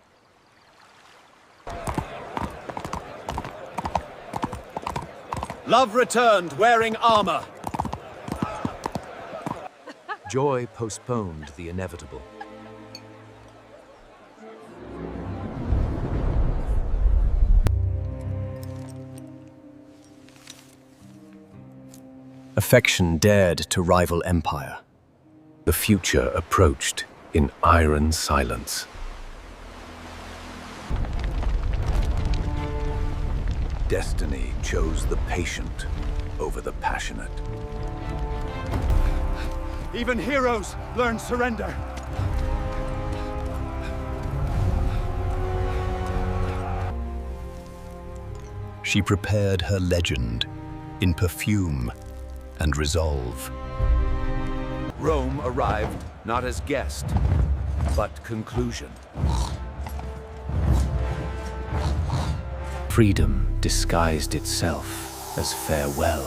Love returned wearing armor. Joy postponed the inevitable. Affection dared to rival empire. The future approached in iron silence. Destiny chose the patient over the passionate. Even heroes learn surrender. She prepared her legend in perfume and resolve. Rome arrived not as guest, but conclusion. Freedom disguised itself as farewell.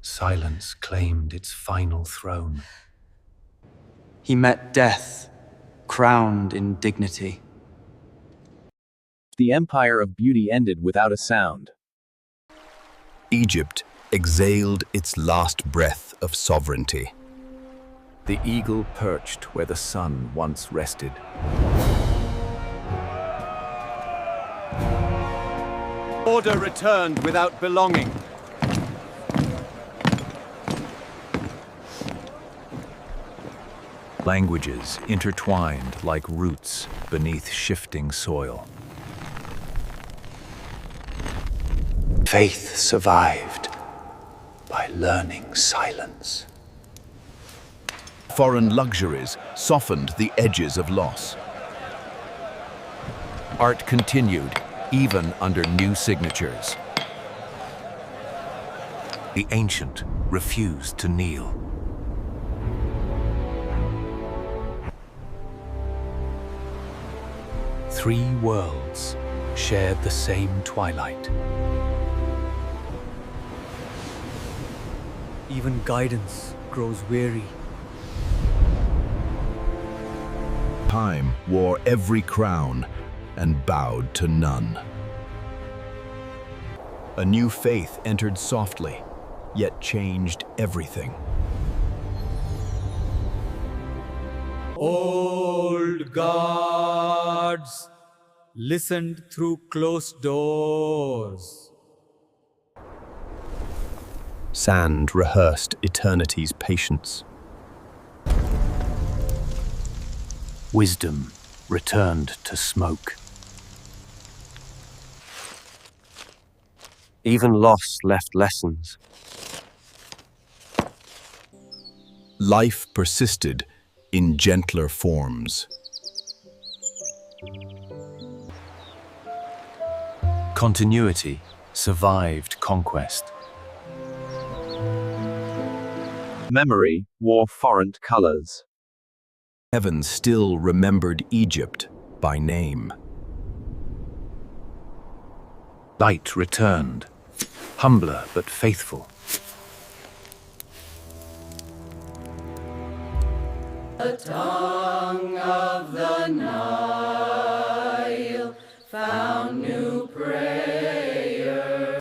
Silence claimed its final throne. He met death, crowned in dignity. The empire of beauty ended without a sound. Egypt exhaled its last breath of sovereignty. The eagle perched where the sun once rested. Order returned without belonging. Languages intertwined like roots beneath shifting soil. Faith survived by learning silence. Foreign luxuries softened the edges of loss. Art continued, even under new signatures. The ancient refused to kneel. 3 worlds shared the same twilight. Even guidance grows weary. Time wore every crown and bowed to none. A new faith entered softly, yet changed everything. Old gods listened through closed doors. Sand rehearsed eternity's patience. Wisdom returned to smoke. Even loss left lessons. Life persisted in gentler forms. Continuity survived conquest. Memory wore foreign colors. Heaven still remembered Egypt by name. Light returned, humbler but faithful. The tongue of the Nile found new prayer.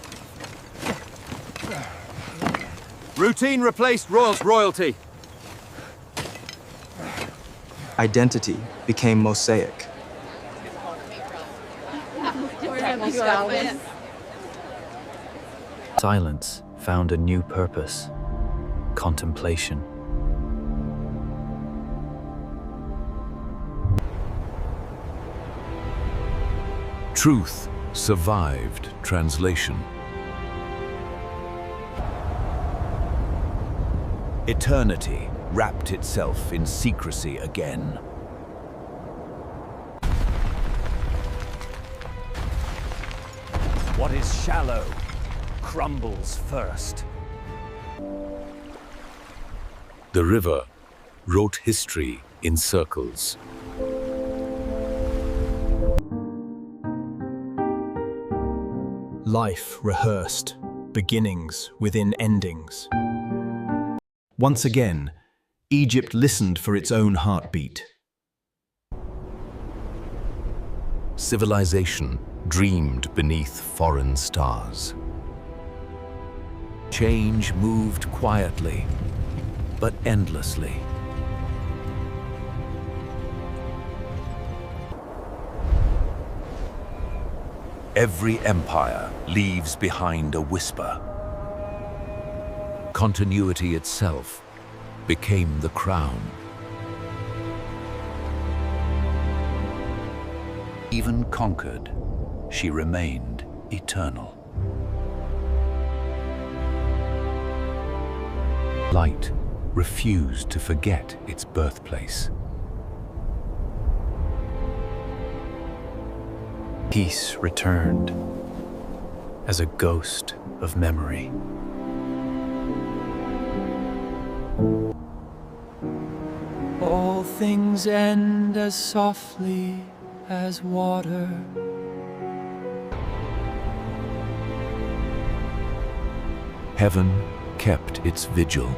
Routine replaced royalty. Identity became mosaic. Silence found a new purpose: contemplation. Truth survived translation. Eternity wrapped itself in secrecy again. What is shallow crumbles first. The river wrote history in circles. Life rehearsed, beginnings within endings. Once again, Egypt listened for its own heartbeat. Civilization dreamed beneath foreign stars. Change moved quietly, but endlessly. Every empire leaves behind a whisper. Continuity itself became the crown. Even conquered, she remained eternal. Light refused to forget its birthplace. Peace returned as a ghost of memory. All things end as softly as water. Heaven kept its vigil.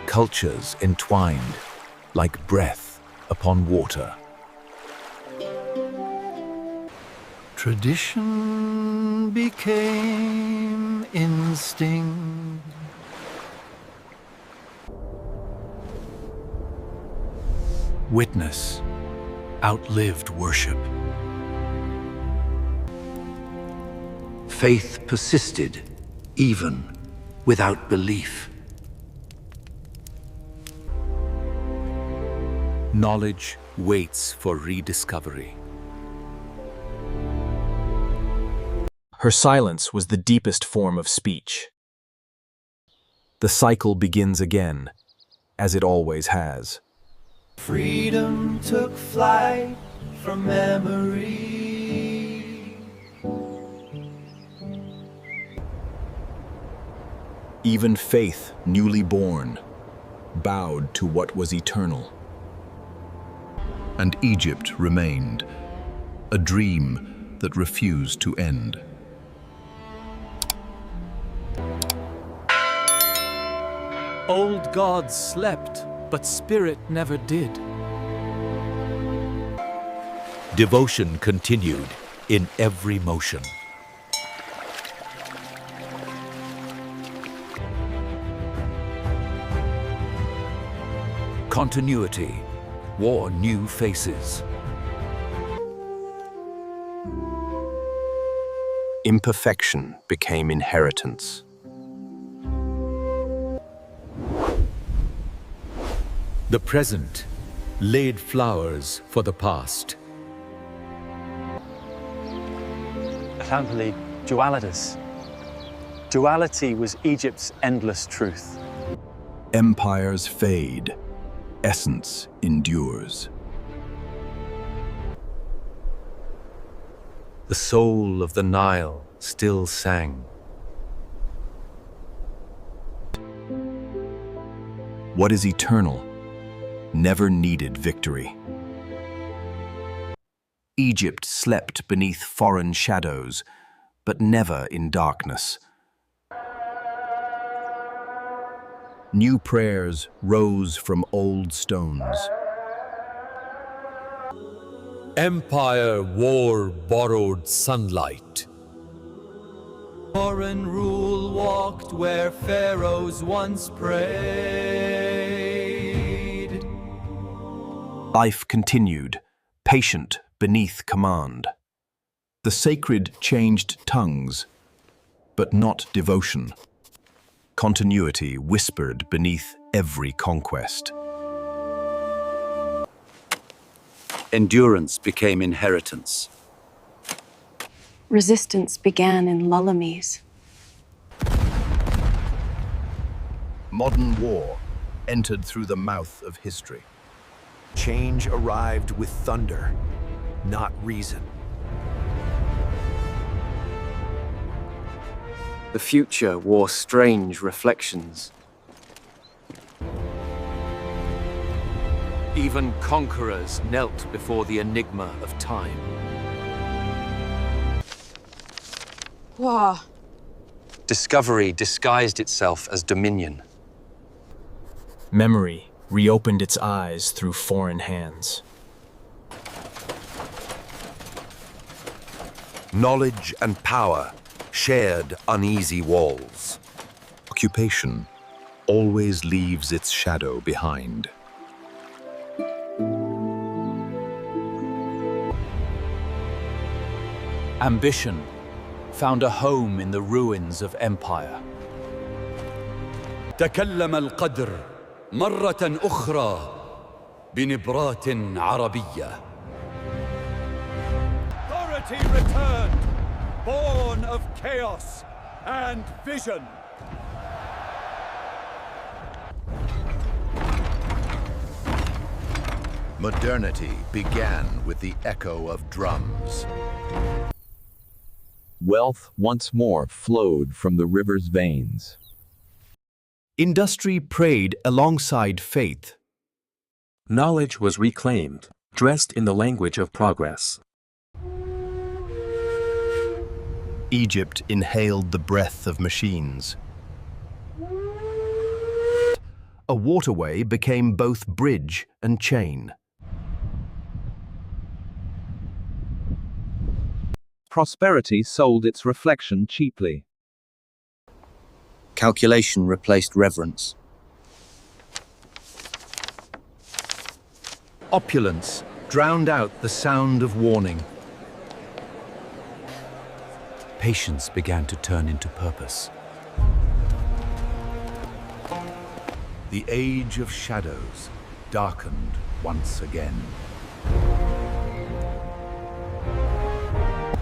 Cultures entwined like breath upon water. Tradition became instinct. Witness outlived worship. Faith persisted, even without belief. Knowledge waits for rediscovery. Her silence was the deepest form of speech. The cycle begins again, as it always has. Freedom took flight from memory. Even faith, newly born, bowed to what was eternal. and Egypt remained, a dream that refused to end. Old gods slept, but spirit never did. Devotion continued in every motion. Continuity wore new faces. Imperfection became inheritance. The present laid flowers for the past. I can't believe dualitas. Duality was Egypt's endless truth. Empires fade, essence endures. The soul of the Nile still sang. What is eternal never needed victory. Egypt slept beneath foreign shadows, but never in darkness. New prayers rose from old stones. Empire wore borrowed sunlight. Foreign rule walked where Pharaohs once prayed. Life continued, patient beneath command. The sacred changed tongues, but not devotion. Continuity whispered beneath every conquest. Endurance became inheritance. Resistance began in Lullamies. Modern war entered through the mouth of history. Change arrived with thunder, not reason. The future wore strange reflections. Even conquerors knelt before the enigma of time. Wow. Discovery disguised itself as dominion. Memory reopened its eyes through foreign hands. Knowledge and power shared uneasy walls. Occupation always leaves its shadow behind. Ambition found a home in the ruins of empire. تكلم القدر مرة أخرى بنبرات عربية. Authority returned, born of chaos and vision. Modernity began with the echo of drums. Wealth once more flowed from the river's veins. Industry prayed alongside faith. Knowledge was reclaimed, dressed in the language of progress. Egypt inhaled the breath of machines. A waterway became both bridge and chain. Prosperity sold its reflection cheaply. Calculation replaced reverence. Opulence drowned out the sound of warning. Patience began to turn into purpose. The age of shadows darkened once again.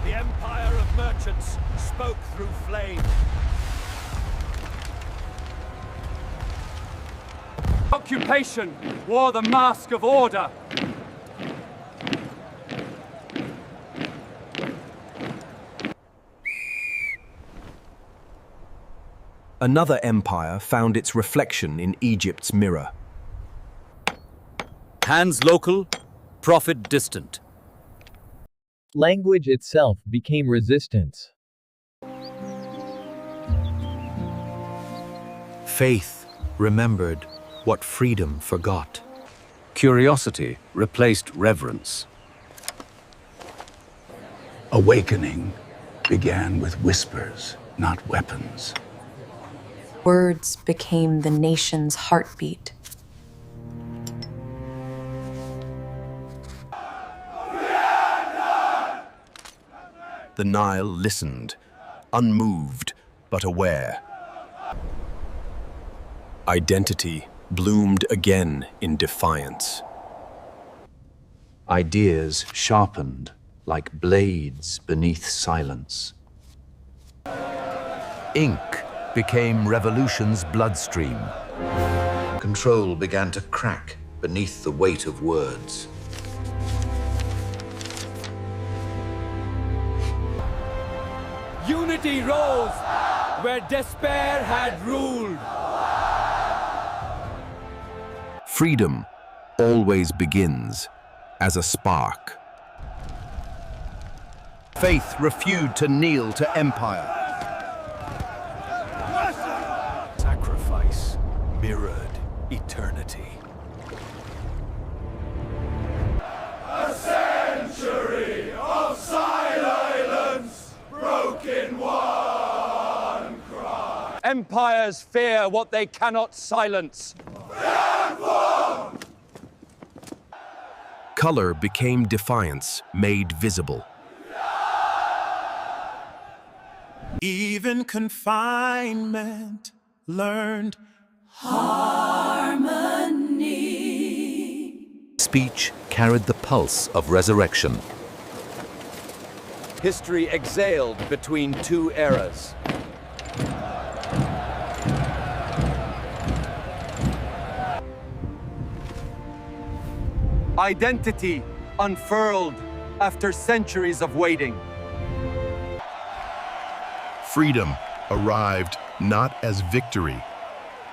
The empire of merchants spoke through flame. Occupation wore the mask of order. Another empire found its reflection in Egypt's mirror. Hands local, Profit distant. Language itself became resistance. Faith remembered what freedom forgot. Curiosity replaced reverence. Awakening began with whispers, not weapons. Words became the nation's heartbeat. The Nile listened, unmoved but aware. Identity bloomed again in defiance. Ideas sharpened like blades beneath silence. Ink became revolution's bloodstream. Control began to crack beneath the weight of words. Unity rose where despair had ruled. Freedom always begins as a spark. Faith refused to kneel to empire. Sacrifice mirrored eternity. A century of silence broke in one cry. Empires fear what they cannot silence. Color became defiance made visible. Even confinement learned harmony. Speech carried the pulse of resurrection. History exhaled between two eras. Identity unfurled after centuries of waiting. Freedom arrived not as victory,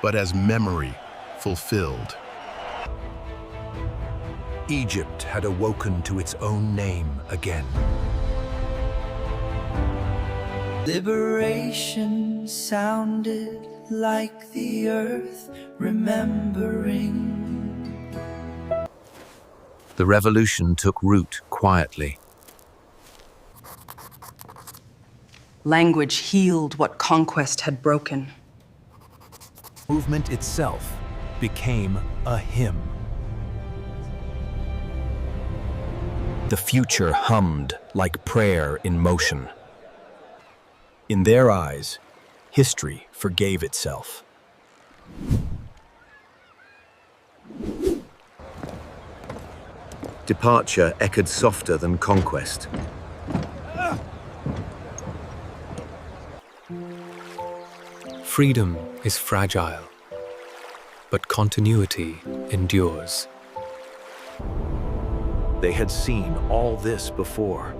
but as memory fulfilled. Egypt had awoken to its own name again. Liberation sounded like the earth remembering. The revolution took root quietly. Language healed what conquest had broken. Movement itself became a hymn. The future hummed like prayer in motion. In their eyes, history forgave itself. Departure echoed softer than conquest. Freedom is fragile, but continuity endures. They had seen all this before.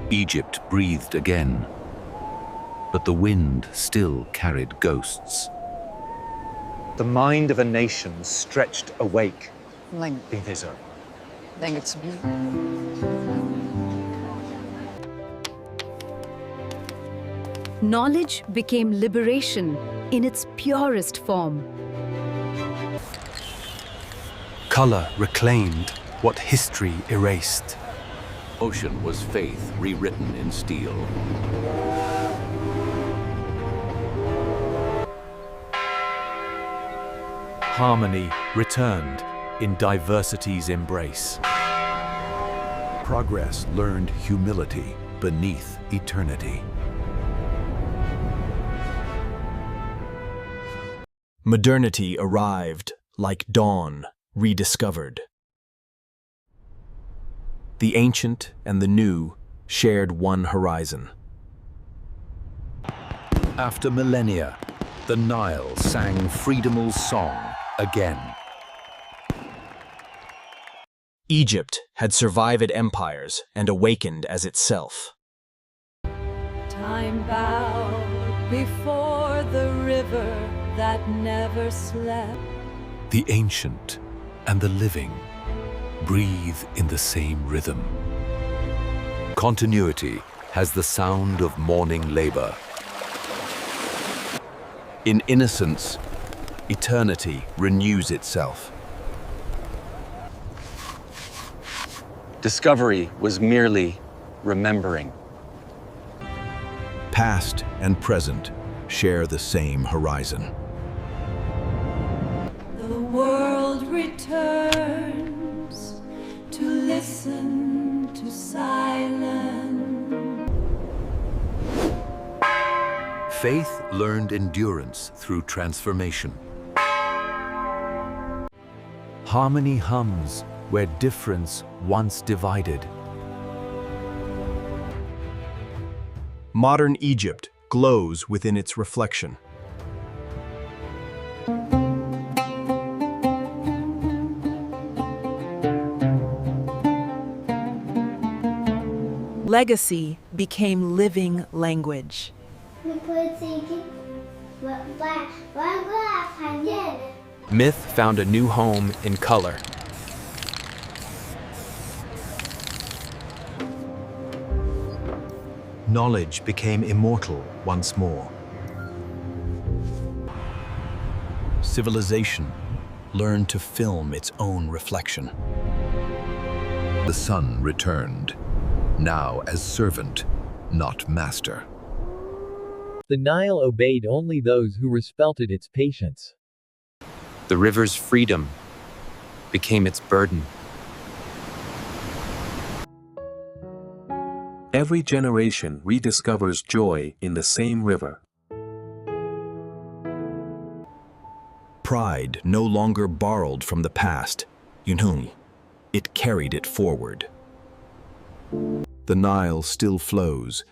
Egypt breathed again, but the wind still carried ghosts. The mind of a nation stretched awake. Knowledge became liberation in its purest form. Color reclaimed what history erased. Ocean was faith rewritten in steel. Harmony returned in diversity's embrace. Progress learned humility beneath eternity. Modernity arrived like dawn rediscovered. The ancient and the new shared one horizon. After millennia, the Nile sang freedom's song again. Egypt had survived empires and awakened as itself. Time bowed before the river that never slept. The ancient and the living breathe in the same rhythm. Continuity has the sound of morning labor. In innocence, eternity renews itself. Discovery was merely remembering. Past and present share the same horizon. The world returns to listen to silence. Faith learned endurance through transformation. Harmony hums where difference once divided. Modern Egypt glows within its reflection. Legacy became living language. Myth found a new home in color. Knowledge became immortal once more. Civilization learned to film its own reflection. The sun returned, now as servant, not master. The Nile obeyed only those who respected its patience. The river's freedom became its burden. Every generation rediscovers joy in the same river. Pride no longer borrowed from the past, it carried it forward. The Nile still flows,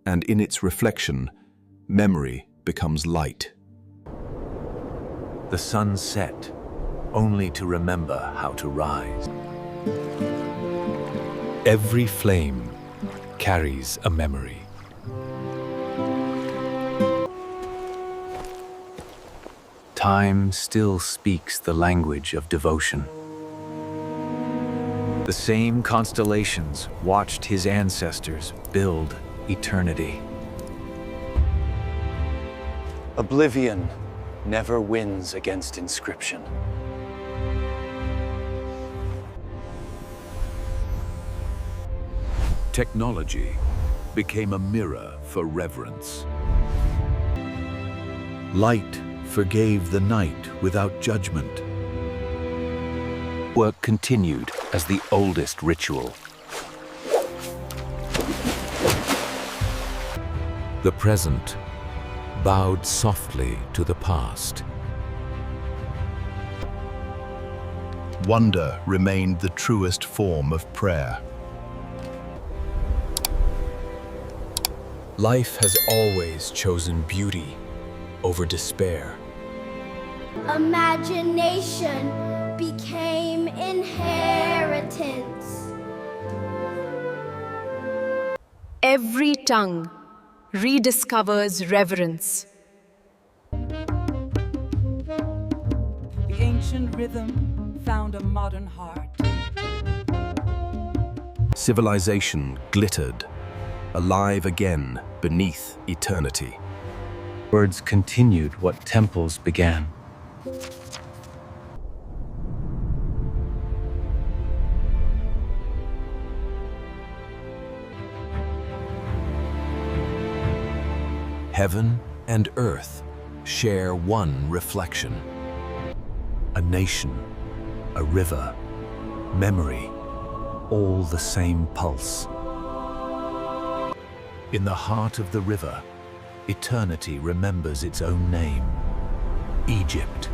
and in its reflection, memory becomes light. The sun set, only to remember how to rise. Every flame carries a memory. Time still speaks the language of devotion. The same constellations watched his ancestors build eternity. Oblivion never wins against inscription. Technology became a mirror for reverence. Light forgave the night without judgment. Work continued as the oldest ritual. The present bowed softly to the past. Wonder remained the truest form of prayer. Life has always chosen beauty over despair. Imagination became inheritance. Every tongue rediscovers reverence. The ancient rhythm found a modern heart. Civilization glittered, alive again beneath eternity. Words continued what temples began. Heaven and earth share one reflection. A nation, a river, memory, all the same pulse. In the heart of the river, eternity remembers its own name, Egypt.